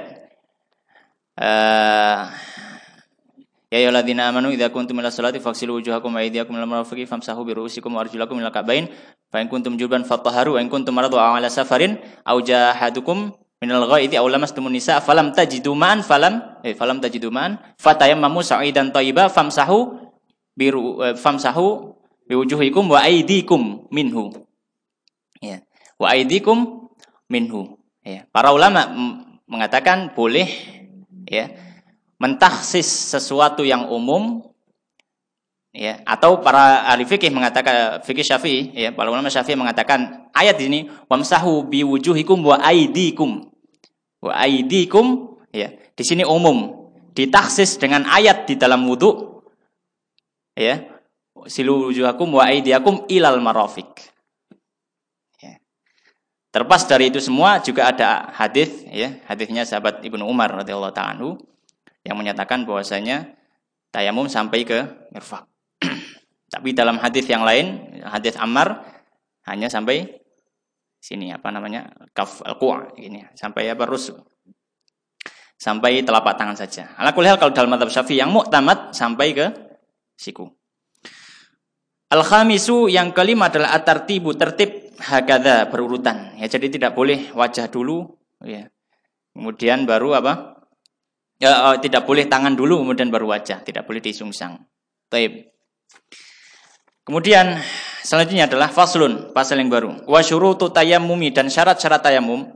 Ya ayyuhalladzina amanu idza kuntum ila sholati faghsilu wujuhakum wa aydiyakum ilal marafiqi famsahu bi ru'usikum wa arjulakum ilal ka'bain fa in kuntum junuban fatahharu wa in kuntum maradu aw ala safarin aw jahadukum minal ghaidi aw lamastumun nisa falam tajidu ma'an fatayammamu sa'idan thayyiban famsahu biwujuhikum wa aydikum minhu. Ya, wa aydikum minhu. Ya, para ulama mengatakan boleh, ya, mentakhsis sesuatu yang umum, ya, atau para ahli fikih mengatakan, fikih Syafi'i, ya, para ulama Syafi'i mengatakan ayat ini wamsahu biwujuhikum wa aydikum. Wa aidikum, ya. Di sini umum, ditaksis dengan ayat di dalam wudu, ya. Silu wujuhakum wa aidiakum ilal marafiq. Ya. Terlepas dari itu semua juga ada hadis, ya, hadisnya sahabat Ibnu Umar radhiyallahu ta'ala anhu yang menyatakan bahwasanya tayamum sampai ke mirfaq. Tapi dalam hadis yang lain, hadis Ammar hanya sampai sini kaf al-qa' ini, sampai rus. Sampai telapak tangan saja. Ala kulli hal kalau dalam mazhab Syafi'i yang muktamad sampai ke siku. Al-khamisu yang kelima adalah at-tartibu, tertib hakadha, berurutan. Ya, jadi tidak boleh wajah dulu, ya. Kemudian baru tidak boleh tangan dulu kemudian baru wajah, tidak boleh disungsang. Taib. Kemudian selanjutnya adalah faslun, pasal yang baru. Wa syurutu tayammumi, dan syarat-syarat tayamum.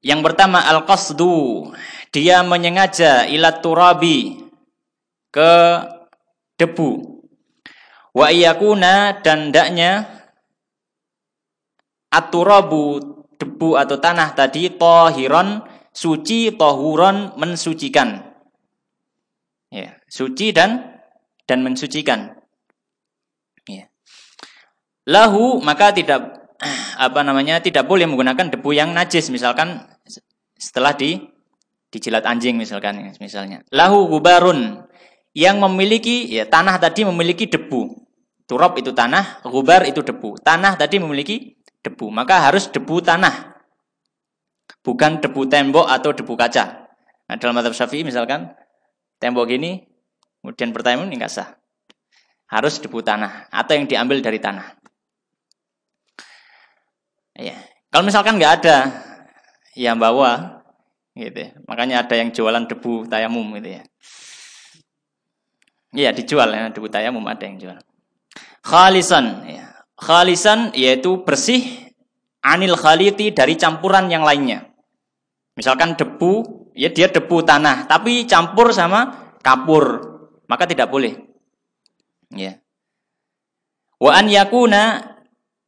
Yang pertama al-qasdu, dia menyengaja ila turabi, ke debu. Wa iyakuna, dan hendaknya at-turabu, debu atau tanah tadi, tahiran, suci, tahuran, mensucikan. Ya, suci dan mensucikan. Ya. Lahu, maka tidak boleh menggunakan debu yang najis, misalkan setelah dijilat anjing misalnya. Lahu gubarun, yang memiliki, ya, tanah tadi memiliki debu. Turab itu tanah, gubar itu debu. Tanah tadi memiliki debu, maka harus debu tanah. Bukan debu tembok atau debu kaca. Nah, dalam mazhab Syafi'i misalkan tembok ini kemudian bertayamum ini enggak sah. Harus debu tanah atau yang diambil dari tanah. Ya. Kalau misalkan nggak ada yang bawa, gitu ya. Makanya ada yang jualan debu tayamum, gitu ya. Iya, dijual ya, debu tayamum ada yang jual. Khalisan, ya. Khalisan yaitu bersih, anil khaliti, dari campuran yang lainnya. Misalkan debu, ya dia debu tanah, tapi campur sama kapur, maka tidak boleh. Ya. Wa an yakuna,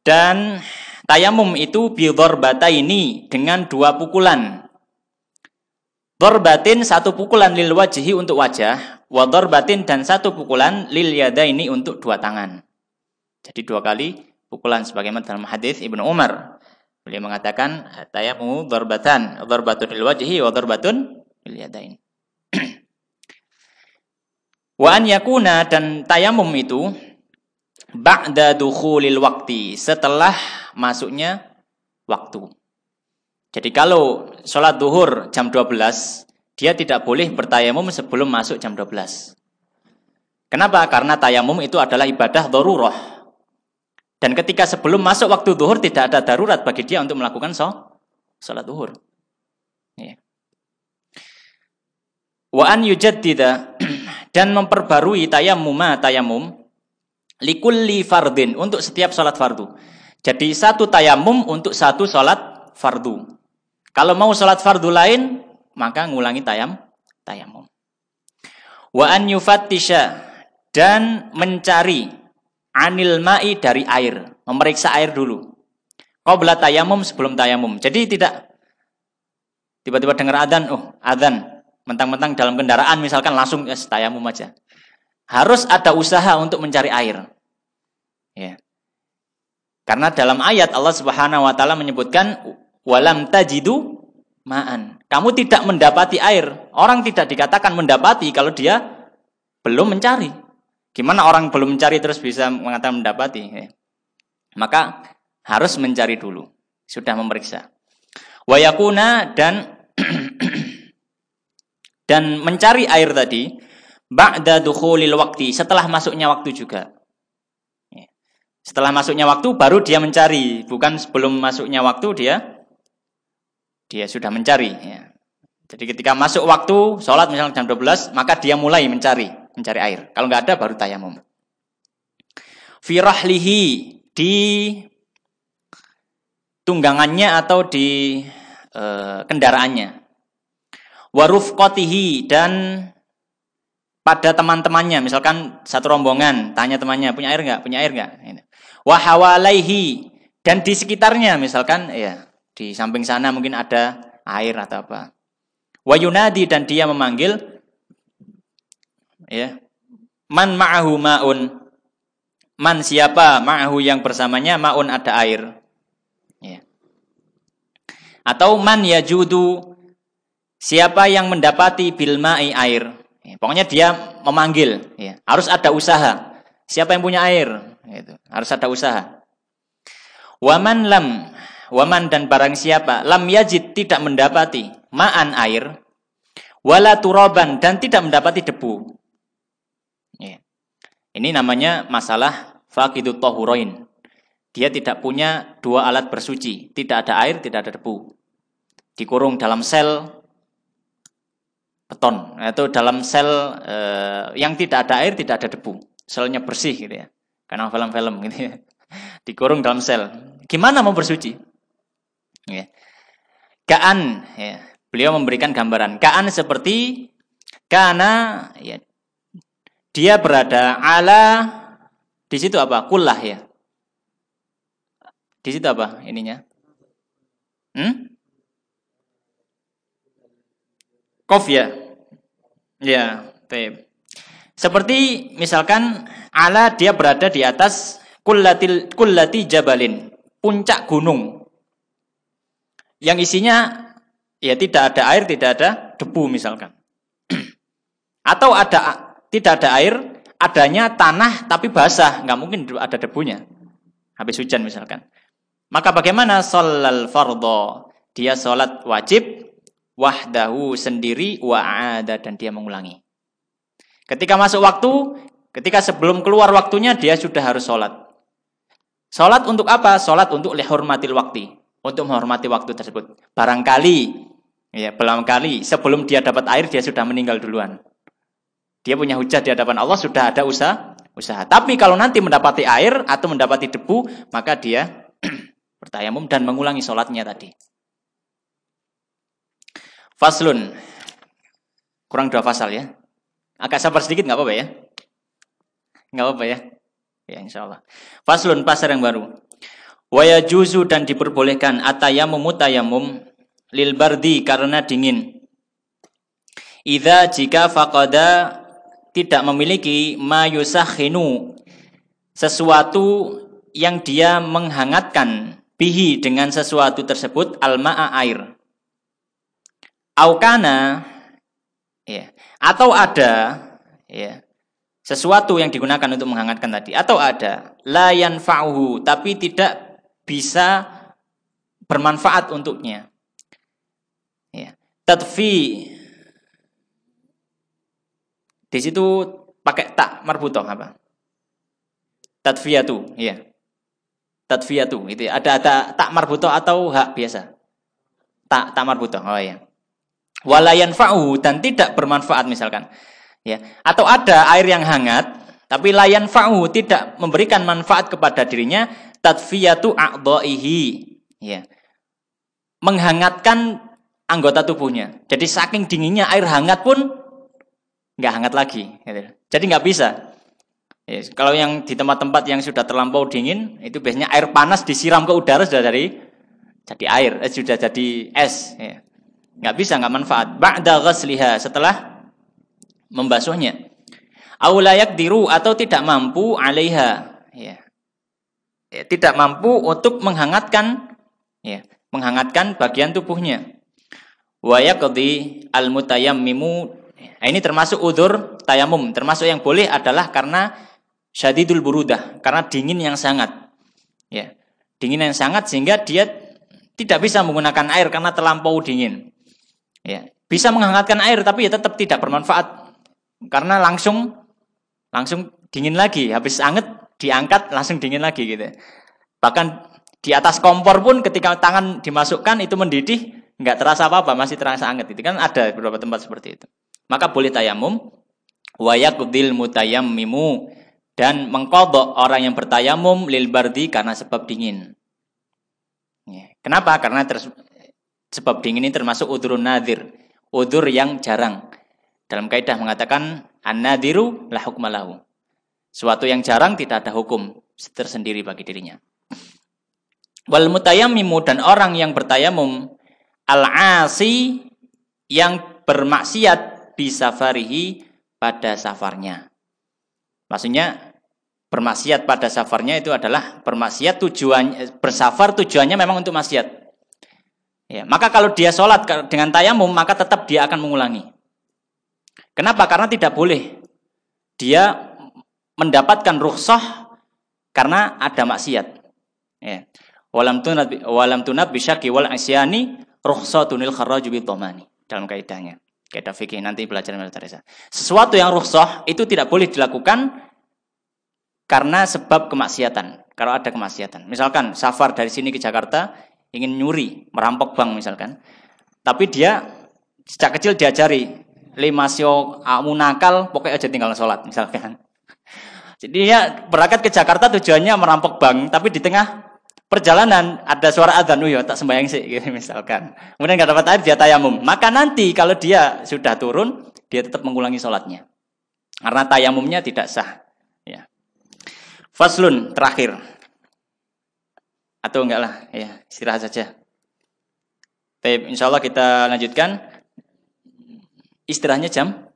dan tayamum itu bi dharbataini, dengan 2 pukulan. Dharbatin, 1 pukulan lil wajhi, untuk wajah, wa dharbatin, dan 1 pukulan lil yadaini, untuk 2 tangan. Jadi 2 kali pukulan sebagaimana dalam hadis Ibnu Umar. Beliau mengatakan tayammum dharbatan, dharbatun lil wajhi wa dharbatun lil yadain. Wa an yakuna, dan tayamum itu ba'da dukhulil waqti, setelah masuknya waktu. Jadi kalau sholat duhur jam 12, dia tidak boleh bertayamum sebelum masuk jam 12. Kenapa? Karena tayamum itu adalah ibadah darurah. Dan ketika sebelum masuk waktu duhur tidak ada darurat bagi dia untuk melakukan sholat duhur. Ya. Wa an yujaddida, dan memperbarui tayamum likulli fardin, untuk setiap sholat fardu. Jadi 1 tayamum untuk 1 sholat fardu. Kalau mau sholat fardu lain, maka ngulangi tayamum. Wa an yufattisha, dan mencari anil ma'i, dari air, memeriksa air dulu. Qabla tayamum, sebelum tayamum. Jadi tidak tiba-tiba dengar adzan, mentang-mentang dalam kendaraan misalkan langsung tayamum aja. Harus ada usaha untuk mencari air. Ya. Karena dalam ayat Allah Subhanahu wa taala menyebutkan walam tajidu ma'an. Kamu tidak mendapati air. Orang tidak dikatakan mendapati kalau dia belum mencari. Gimana orang belum mencari terus bisa mengatakan mendapati? Ya. Maka harus mencari dulu. Sudah memeriksa. Wa yakuna, dan mencari air tadi ba'da dukhulil waqti, setelah masuknya waktu juga. Setelah masuknya waktu baru dia mencari, bukan sebelum masuknya waktu dia sudah mencari. Ya. Jadi ketika masuk waktu sholat misalnya jam 12, maka dia mulai mencari air. Kalau nggak ada baru tayamum. Fi rahlihi, di tunggangannya atau di kendaraannya. Wa rufqatihi, dan pada teman-temannya, misalkan satu rombongan, tanya temannya, punya air enggak? Wa hawalaihi, dan di sekitarnya, misalkan ya, Di samping sana mungkin ada air atau apa. Wa yunadi, dan dia memanggil, ya, man ma'ahu ma'un. Man, siapa, ma'ahu yang bersamanya, ma'un, ada air. Ya. Atau man yajudu, siapa yang mendapati bil ma'i, air. Ya, pokoknya dia memanggil, ya. Harus ada usaha. Siapa yang punya air? Gitu. Harus ada usaha. Waman dan barang siapa lam yajid, tidak mendapati ma'an, air, wala turaban, dan tidak mendapati debu. Ya. Ini namanya masalah faqidut tahurain. Dia tidak punya dua alat bersuci, tidak ada air, tidak ada debu. Dikurung dalam sel beton atau dalam sel yang tidak ada air, tidak ada debu. Selnya bersih gitu ya. Karena film-film gitu ya. Dikurung dalam sel. Gimana mau bersuci? Ya. Ka'an, ya. Beliau memberikan gambaran. Ka'an seperti karena, ya, dia berada ala, di situ apa? Kullah, ya. Di situ apa ininya? Kof, ya. Ya, baik. Seperti misalkan ala, dia berada di atas kullati jabalin, puncak gunung. Yang isinya, ya, tidak ada air, tidak ada debu misalkan. Atau tidak ada air, adanya tanah tapi basah, nggak mungkin ada debunya. Habis hujan misalkan. Maka bagaimana? Sholal fardho, dia sholat wajib, wahdahu, sendiri, wa'ada, dan dia mengulangi. Ketika masuk waktu, ketika sebelum keluar waktunya, dia sudah harus sholat. Sholat untuk apa? Sholat untuk lihurmatil wakti, untuk menghormati waktu tersebut. Barangkali, ya, sebelum dia dapat air, dia sudah meninggal duluan. Dia punya hujah di hadapan Allah, sudah ada usaha. Tapi kalau nanti mendapati air atau mendapati debu, maka dia bertayamum dan mengulangi sholatnya tadi. Faslun. Kurang 2 fasal ya. Agak sabar sedikit nggak apa-apa ya. Nggak apa-apa ya. Ya insyaallah. Faslun, pasal yang baru. Wa yajuzu, dan diperbolehkan atayamum mutayamum lil bardi, karena dingin. Idza, jika faqada, tidak memiliki ma yusakhinu, sesuatu yang dia menghangatkan, bihi, dengan sesuatu tersebut, al-ma'a, air. Aukana, ya, atau ada, ya, sesuatu yang digunakan untuk menghangatkan tadi, atau ada la yanfa'uhu, tapi tidak bisa bermanfaat untuknya. Ya. Tadfi, di situ pakai tak marbutoh apa? Tadfiyatu, ya. Tadfiyatu, itu ada tak marbutoh atau hak biasa? Tak marbutoh. Oh ya. Wala yanfa'uhu, dan tidak bermanfaat misalkan. Ya, atau ada air yang hangat tapi la yanfa'uhu, tidak memberikan manfaat kepada dirinya, tadfiyatu a'dha'ihi, ya. Menghangatkan anggota tubuhnya. Jadi saking dinginnya air hangat pun nggak hangat lagi, gitu. Jadi nggak bisa. Ya, kalau yang di tempat-tempat yang sudah terlampau dingin, itu biasanya air panas disiram ke udara sudah jadi air, sudah jadi es. Ya. Nggak bisa, nggak manfaat. Ba'da ghasliha, setelah membasuhnya. Aw la yaqdiru, atau tidak mampu alaiha, ya. Ya, tidak mampu untuk menghangatkan, ya, menghangatkan bagian tubuhnya. Wa yaqdi al-mutayammimu. Nah, ini termasuk udzur tayamum, termasuk yang boleh adalah karena syadidul burudah, karena dingin yang sangat. Ya. Dingin yang sangat sehingga dia tidak bisa menggunakan air karena terlampau dingin. Ya. Bisa menghangatkan air tapi ya tetap tidak bermanfaat. Karena langsung dingin lagi, habis anget diangkat langsung dingin lagi gitu. Bahkan di atas kompor pun ketika tangan dimasukkan itu mendidih, nggak terasa apa-apa, masih terasa anget. Itu kan ada beberapa tempat seperti itu. Maka boleh tayamum, wa yaqdil mutayammimu, dan mengqadha orang yang bertayamum lil bardi, karena sebab dingin. Ya. Kenapa? Karena sebab dingin ini termasuk udhrun nadhir, udhur yang jarang. Dalam kaidah mengatakan an-nadhiru la hukma lahu. Suatu yang jarang tidak ada hukum tersendiri bagi dirinya. Wal mutayammimu dan orang yang bertayamum al-asi yang bermaksiat bisafarihi pada safarnya. Maksudnya bermaksiat pada safarnya itu adalah bermaksiat bersafar tujuannya memang untuk maksiat. Ya, maka kalau dia sholat dengan tayamum maka tetap dia akan mengulangi. Kenapa? Karena tidak boleh dia mendapatkan rukhsah karena ada maksiat. Ya. Walam tunab bisyaki wal asyani rukhsatunil kharaju bidhamani. Dalam kaidahnya. Kaidah fikih nanti belajar Teresa. Sesuatu yang rukhsah itu tidak boleh dilakukan karena sebab kemaksiatan. Kalau ada kemaksiatan. Misalkan safar dari sini ke Jakarta ingin nyuri, merampok bank misalkan. Tapi dia sejak kecil diajari, lemasio amu nakal, pokoknya aja tinggal sholat misalkan. Jadi dia berangkat ke Jakarta tujuannya merampok bank, tapi di tengah perjalanan ada suara adzan, ya tak sembahyang sih gitu, misalkan. Kemudian nggak dapat air dia tayamum. Maka nanti kalau dia sudah turun, dia tetap mengulangi sholatnya. Karena tayamumnya tidak sah. Ya. Faslun terakhir. Atau enggak lah, ya istirahat saja. Tapi insya Allah kita lanjutkan. Istirahatnya jam?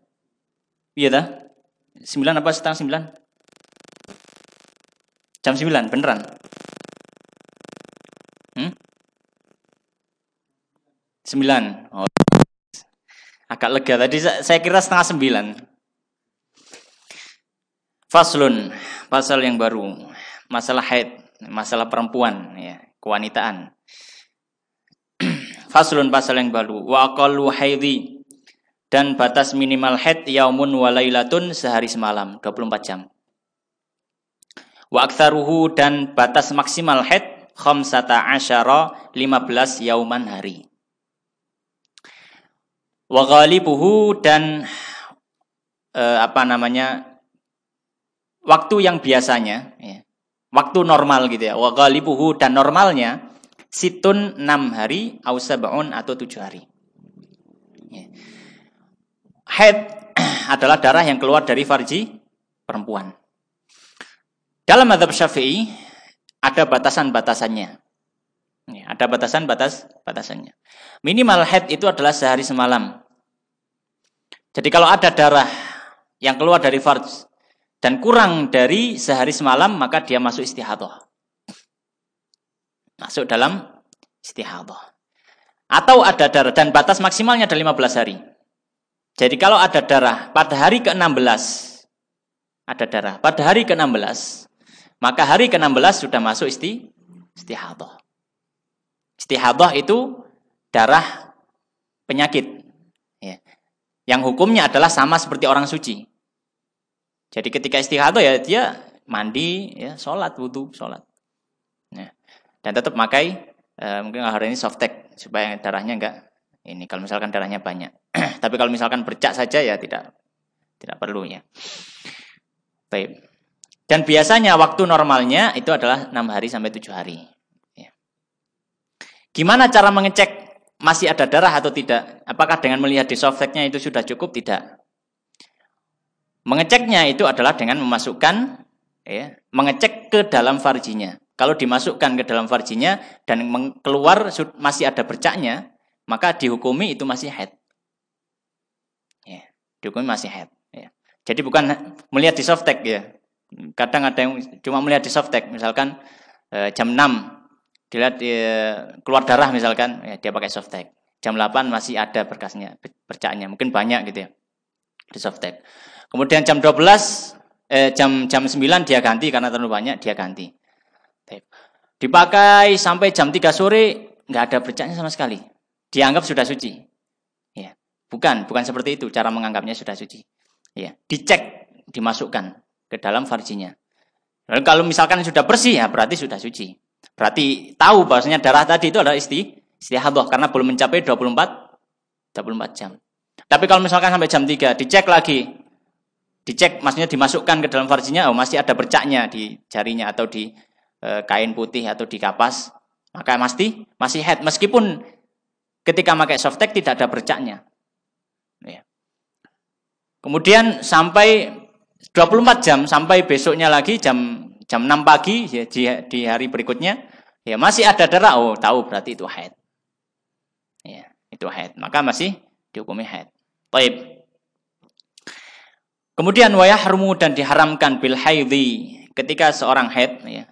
Iya dah. 9 apa setengah 9? Jam 9, beneran? 9. Oh. Agak lega tadi saya kira setengah 9. Faslun, pasal yang baru. Masalah haid, masalah perempuan ya, kewanitaan. Faslun, pasal yang baru. Wa aqallu haidhi, dan batas minimal haid yaumun wa lailatun, sehari semalam 24 jam. Wa aktsaruhu, dan batas maksimal haid khamsata asyara 15 yauman hari. Wa ghalibuhu, dan waktu yang biasanya ya, waktu normal gitu ya. Wa ghalibuhu, dan normalnya situn 6 hari au sab'un atau 7 hari. Ya. Haid adalah darah yang keluar dari farji perempuan. Dalam mazhab Syafi'i ada batasan-batasannya. Ya, ada batasannya. Minimal haid itu adalah sehari semalam. Jadi kalau ada darah yang keluar dari farj dan kurang dari sehari semalam, maka dia masuk istihadhah. Masuk dalam istihadhah. Atau ada darah, dan batas maksimalnya ada 15 hari. Jadi kalau ada darah pada hari ke-16, ada darah pada hari ke-16, maka hari ke-16 sudah masuk istihadhah. Istihadhah itu darah penyakit. Ya. Yang hukumnya adalah sama seperti orang suci. Jadi ketika istihadhah ya dia mandi, ya, sholat, wudu, sholat. Ya. Dan tetap pakai mungkin hari ini softtek supaya darahnya enggak ini. Kalau misalkan darahnya banyak. Tapi kalau misalkan bercak saja ya tidak perlu ya. Baik. Dan biasanya waktu normalnya itu adalah 6 hari sampai 7 hari. Ya. Gimana cara mengecek masih ada darah atau tidak? Apakah dengan melihat di softteknya itu sudah cukup? Tidak. Mengeceknya itu adalah dengan memasukkan, ya, mengecek ke dalam farjinya. Kalau dimasukkan ke dalam farjinya dan keluar masih ada bercaknya, maka dihukumi itu masih haid. Ya, dihukumi masih haid. Ya. Jadi bukan melihat di softtek ya. Kadang ada yang cuma melihat di softtek, misalkan jam 6 dilihat keluar darah misalkan, ya, dia pakai softtek. Jam 8 masih ada bercaknya, mungkin banyak gitu ya di softtek. Kemudian jam 12, jam 9 dia ganti karena terlalu banyak, dia ganti. Dipakai sampai jam 3 sore, nggak ada bercaknya sama sekali. Dianggap sudah suci. Ya. Bukan seperti itu cara menganggapnya sudah suci. Ya. Dicek, dimasukkan ke dalam farjinya. Lalu kalau misalkan sudah bersih, ya berarti sudah suci. Berarti tahu bahwasanya darah tadi itu adalah istihadhah karena belum mencapai 24 jam. Tapi kalau misalkan sampai jam 3, dicek lagi. Dicek, maksudnya dimasukkan ke dalam farjinya, oh masih ada bercaknya di jarinya atau di kain putih atau di kapas, maka masih haid. Meskipun ketika pakai softtek tidak ada bercaknya. Ya. Kemudian sampai 24 jam, sampai besoknya lagi jam 6 pagi ya, di hari berikutnya, Ya, masih ada darah, oh tahu berarti itu haid. Ya, itu haid. Maka masih dihukumi haid. Baik. Kemudian wa yahrumu dan diharamkan bil haidhi ketika seorang haid ya.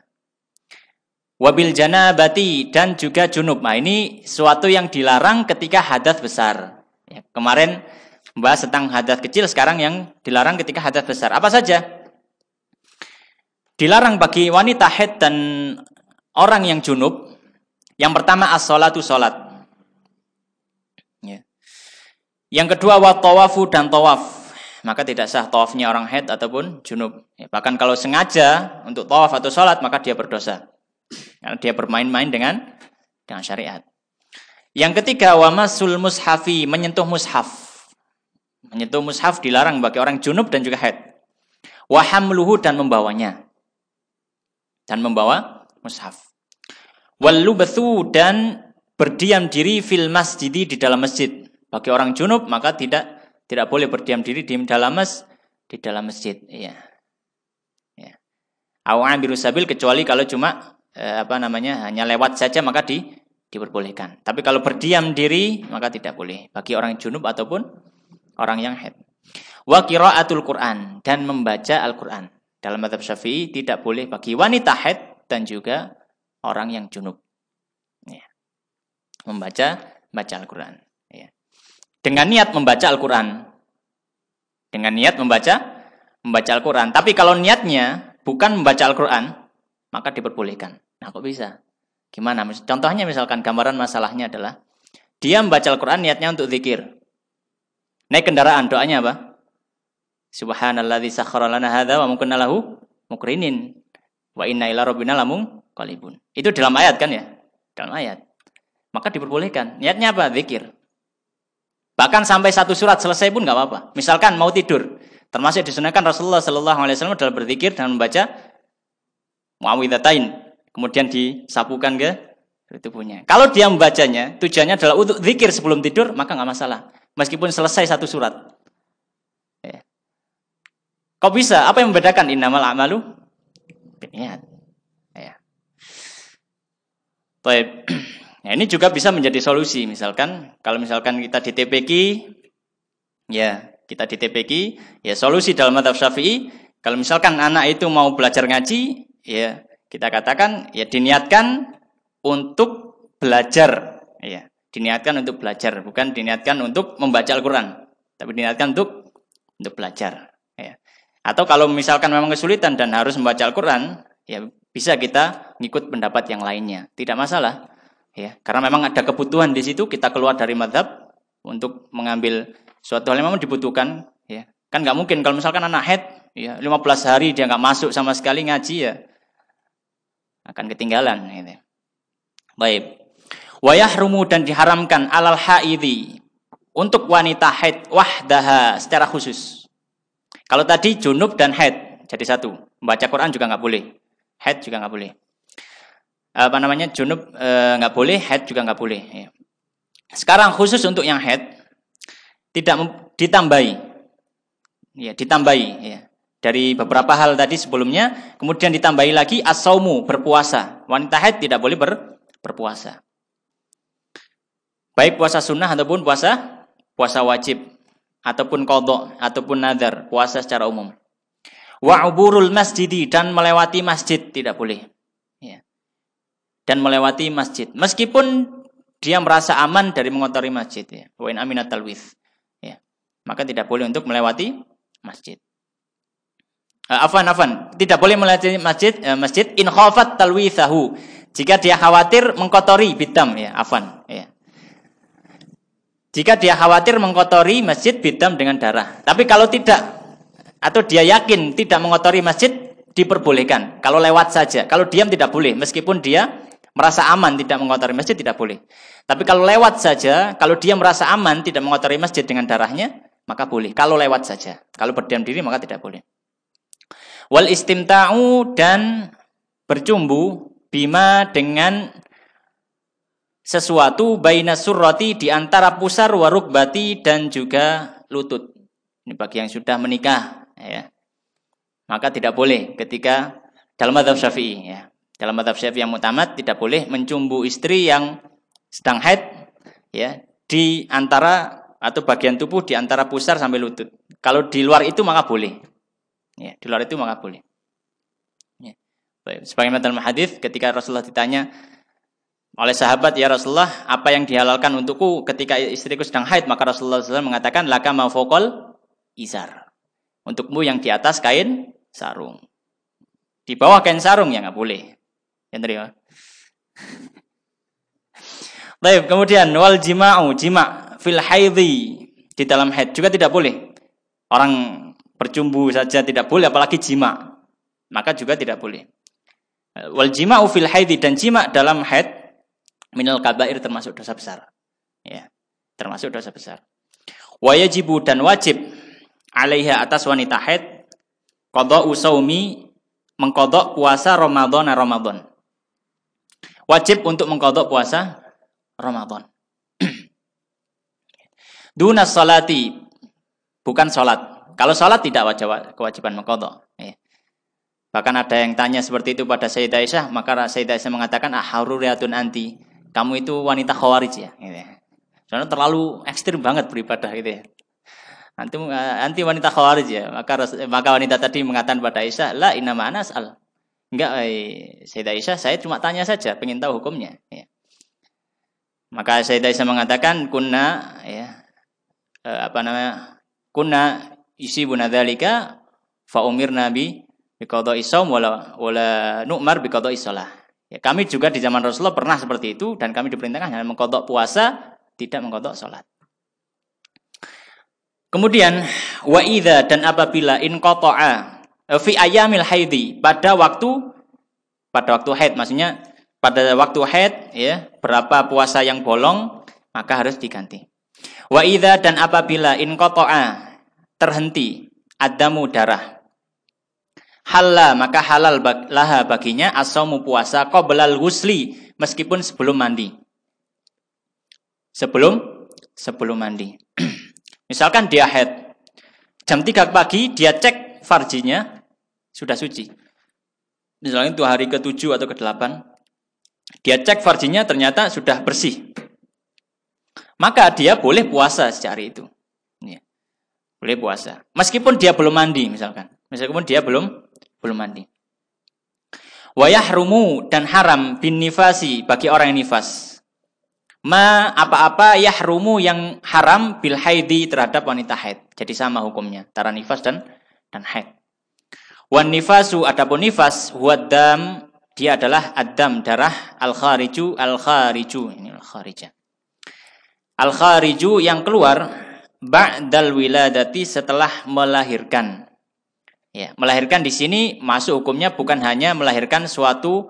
Wabil janabati dan juga junub. Nah, ini suatu yang dilarang ketika hadas besar. Ya, kemarin membahas tentang hadas kecil, sekarang yang dilarang ketika hadas besar. Apa saja? Dilarang bagi wanita haid dan orang yang junub. Yang pertama as-sholatu sholat. Ya. Yang kedua wa tawafu dan tawaf. Maka tidak sah tawafnya orang haid ataupun junub. Ya, bahkan kalau sengaja untuk tawaf atau sholat maka dia berdosa. Karena dia bermain-main dengan syariat. Yang ketiga wa masul mushafi, menyentuh mushaf. Menyentuh mushaf dilarang bagi orang junub dan juga haid. Wa hamluhu dan membawanya. Dan membawa mushaf. Wallubathu dan berdiam diri fil masjidi di dalam masjid. Bagi orang junub maka tidak boleh berdiam diri di dalam masjid. Iya. Ya. Awabiru sabil kecuali kalau cuma hanya lewat saja maka diperbolehkan. Tapi kalau berdiam diri maka tidak boleh bagi orang junub ataupun orang yang haid. Wa qiraatul Quran dan membaca Al-Qur'an. Dalam mazhab Syafi'i tidak boleh bagi wanita haid dan juga orang yang junub. Ya. Membaca Al-Qur'an. Ya. Dengan niat membaca Al-Qur'an. Dengan niat membaca Al-Qur'an. Tapi kalau niatnya bukan membaca Al-Qur'an, maka diperbolehkan. Nah, kok bisa? Gimana? Contohnya misalkan gambaran masalahnya adalah dia membaca Al-Qur'an niatnya untuk zikir. Naik kendaraan, doanya apa? Subhanalladzi sakhkhara lana hadza wa ma kunna lahu muqrinin wa inna ila rabbina lamunqalibun. Itu dalam ayat kan ya? Dalam ayat. Maka diperbolehkan. Niatnya apa? Zikir. Bahkan sampai satu surat selesai pun enggak apa-apa. Misalkan mau tidur, termasuk disunahkan Rasulullah sallallahu alaihi wasallam dalam berzikir dan membaca muawwidzatain, kemudian disapukan ke tubuhnya. Kalau dia membacanya, tujuannya adalah untuk zikir sebelum tidur, maka enggak masalah. Meskipun selesai satu surat. Ya. Kok bisa? Apa yang membedakan innamal a'malu binniyat? Ya. Baik. Nah, ini juga bisa menjadi solusi. Misalkan, kalau misalkan kita di TPQ, ya kita di TPQ, ya solusi dalam mazhab Syafi'i. Kalau misalkan anak itu mau belajar ngaji, ya kita katakan, ya diniatkan untuk belajar, ya diniatkan untuk belajar, bukan diniatkan untuk membaca Al-Quran, tapi diniatkan untuk belajar. Ya. Atau kalau misalkan memang kesulitan dan harus membaca Al-Quran, ya bisa kita ngikut pendapat yang lainnya, tidak masalah. Ya, karena memang ada kebutuhan di situ, kita keluar dari mazhab untuk mengambil suatu hal yang memang dibutuhkan. Ya. Kan nggak mungkin kalau misalkan anak haid, ya 15 hari dia nggak masuk sama sekali ngaji, ya akan ketinggalan. Gitu. Baik. Wa yahrumu dan diharamkan alal haidhi untuk wanita haid wahdaha secara khusus. Kalau tadi junub dan haid jadi satu, membaca Quran juga nggak boleh, haid juga nggak boleh. Junub nggak boleh, haid juga nggak boleh. Ya. Sekarang khusus untuk yang haid tidak ditambahi, ya ditambahi. Ya. Dari beberapa hal tadi sebelumnya, kemudian ditambahi lagi as-saumu, berpuasa. Wanita haid tidak boleh berpuasa. Baik puasa sunnah ataupun puasa wajib, ataupun qadha, ataupun nadar, puasa secara umum. Wa uburul masjidi dan melewati masjid tidak boleh. Ya. Dan melewati masjid, meskipun dia merasa aman dari mengotori masjid, ya. Wa in aminat talwith, ya. Maka tidak boleh untuk melewati masjid. Tidak boleh melewati masjid in khafat talwithahu, jika dia khawatir mengkotori bidam, ya, ya. Jika dia khawatir mengkotori masjid bidam dengan darah. Tapi kalau tidak, atau dia yakin tidak mengotori masjid, diperbolehkan. Kalau lewat saja, kalau diam tidak boleh, meskipun dia merasa aman tidak mengotori masjid tidak boleh. Tapi kalau lewat saja, kalau dia merasa aman tidak mengotori masjid dengan darahnya, maka boleh. Kalau lewat saja, kalau berdiam diri maka tidak boleh. Wal istimta'u dan bercumbu bima dengan sesuatu baina surrati di antara pusar warukbati dan juga lutut. Ini bagi yang sudah menikah, ya. Maka tidak boleh ketika dalam mazhab Syafi'i, ya. Dalam mazhab Syafi'i yang mutamad tidak boleh mencumbu istri yang sedang haid ya di antara atau bagian tubuh di antara pusar sampai lutut. Kalau di luar itu maka boleh. Ya, di luar itu maka boleh. Ya. Baik, sebagaimana dalam hadis ketika Rasulullah ditanya oleh sahabat, ya Rasulullah, apa yang dihalalkan untukku ketika istriku sedang haid? Maka Rasulullah SAW mengatakan, laka ma fawqal izar. Untukmu yang di atas kain sarung. Di bawah kain sarung ya nggak boleh. Yang terima. Baik, kemudian wal jima'u, jima' fil haidhi, di dalam haid juga tidak boleh. Orang bercumbu saja tidak boleh, apalagi jima'. Maka juga tidak boleh. Wal jima'u fil haidhi, dan jima' dalam haid minal kabair, termasuk dosa besar. Ya, termasuk dosa besar. Wa yajibu, dan wajib alaiha, atas wanita haid, qada'u shaumi, mengqada' puasa Ramadan. Wajib untuk mengqada' puasa Ramadan. Dunas salati, bukan salat. Kalau salat tidak kewajiban mengqada'. Ya. Bahkan ada yang tanya seperti itu pada Sayyidah Aisyah, maka Sayyidah Aisyah mengatakan, haruriyatun anti. Kamu itu wanita khawarij ya. Gitu. Soalnya terlalu ekstrim banget beribadah gitu ya. Anti wanita khawarij ya. Maka wanita tadi mengatakan pada Aisyah, la innama ana as'al. Enggak, Sayyidah Aisyah, saya cuma tanya saja, pengen tahu hukumnya. Ya. Maka Sayyidah Aisyah mengatakan, kunna ya, kunna yusibuna dzalika fa umirna bi qada'i shaum wala nu'mar bi qada'i shalah. Ya, kami juga di zaman Rasulullah pernah seperti itu, dan kami diperintahkan hanya mengqada' puasa, tidak mengqada' salat. Kemudian wa idza, dan apabila in qata'a fi ayyamil haidhi, pada waktu haid, maksudnya pada waktu haid ya, berapa puasa yang bolong maka harus diganti. Wa idza, dan apabila in qata'a, terhenti adamu, darah, halal, maka halal laha baginya as-shaumu, puasa, qoblal ghusli, meskipun sebelum mandi. Sebelum mandi. Misalkan dia haid, jam 3 pagi dia cek farjinya sudah suci. Misalnya itu hari ke-7 atau ke-8, dia cek farjinya ternyata sudah bersih. Maka dia boleh puasa sehari itu. Ya. Boleh puasa. Meskipun dia belum mandi misalkan. Meskipun dia belum mandi. Wa yahrumu, dan haram bin nifasi, bagi orang yang nifas. Ma, apa-apa yahrumu yang haram bil haidi, terhadap wanita haid. Jadi sama hukumnya antara nifas dan haid. Wan nifasu, adapun nifas, huwaddam, dia adalah ad-dam, darah, al-khariju, ini al-kharija. Al-khariju, yang keluar ba'dal wiladati, setelah melahirkan. Ya, melahirkan di sini masuk hukumnya bukan hanya melahirkan suatu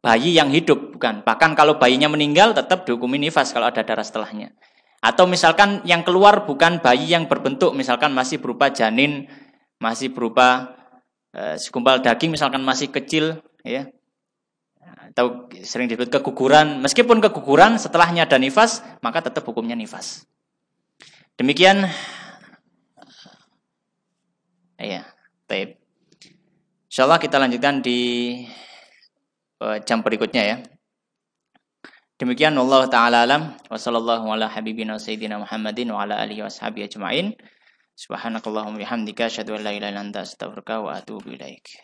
bayi yang hidup, bukan. Bahkan kalau bayinya meninggal tetap dihukumi nifas kalau ada darah setelahnya. Atau misalkan yang keluar bukan bayi yang berbentuk, misalkan masih berupa janin, masih berupa segumpal daging, misalkan masih kecil, ya. Atau sering disebut keguguran. Meskipun keguguran setelahnya ada nifas, maka tetap hukumnya nifas. Demikian. Ya, baik. Insyaallah kita lanjutkan di jam berikutnya ya. Demikian wallahu taala alam wa sallallahu ala habibina sayyidina Muhammadin wa ala alihi washabihi ajmain. Subhanakallahumma bihamdika asyhadu an la ilaha illa anta astaghfiruka wa atubu ilaik.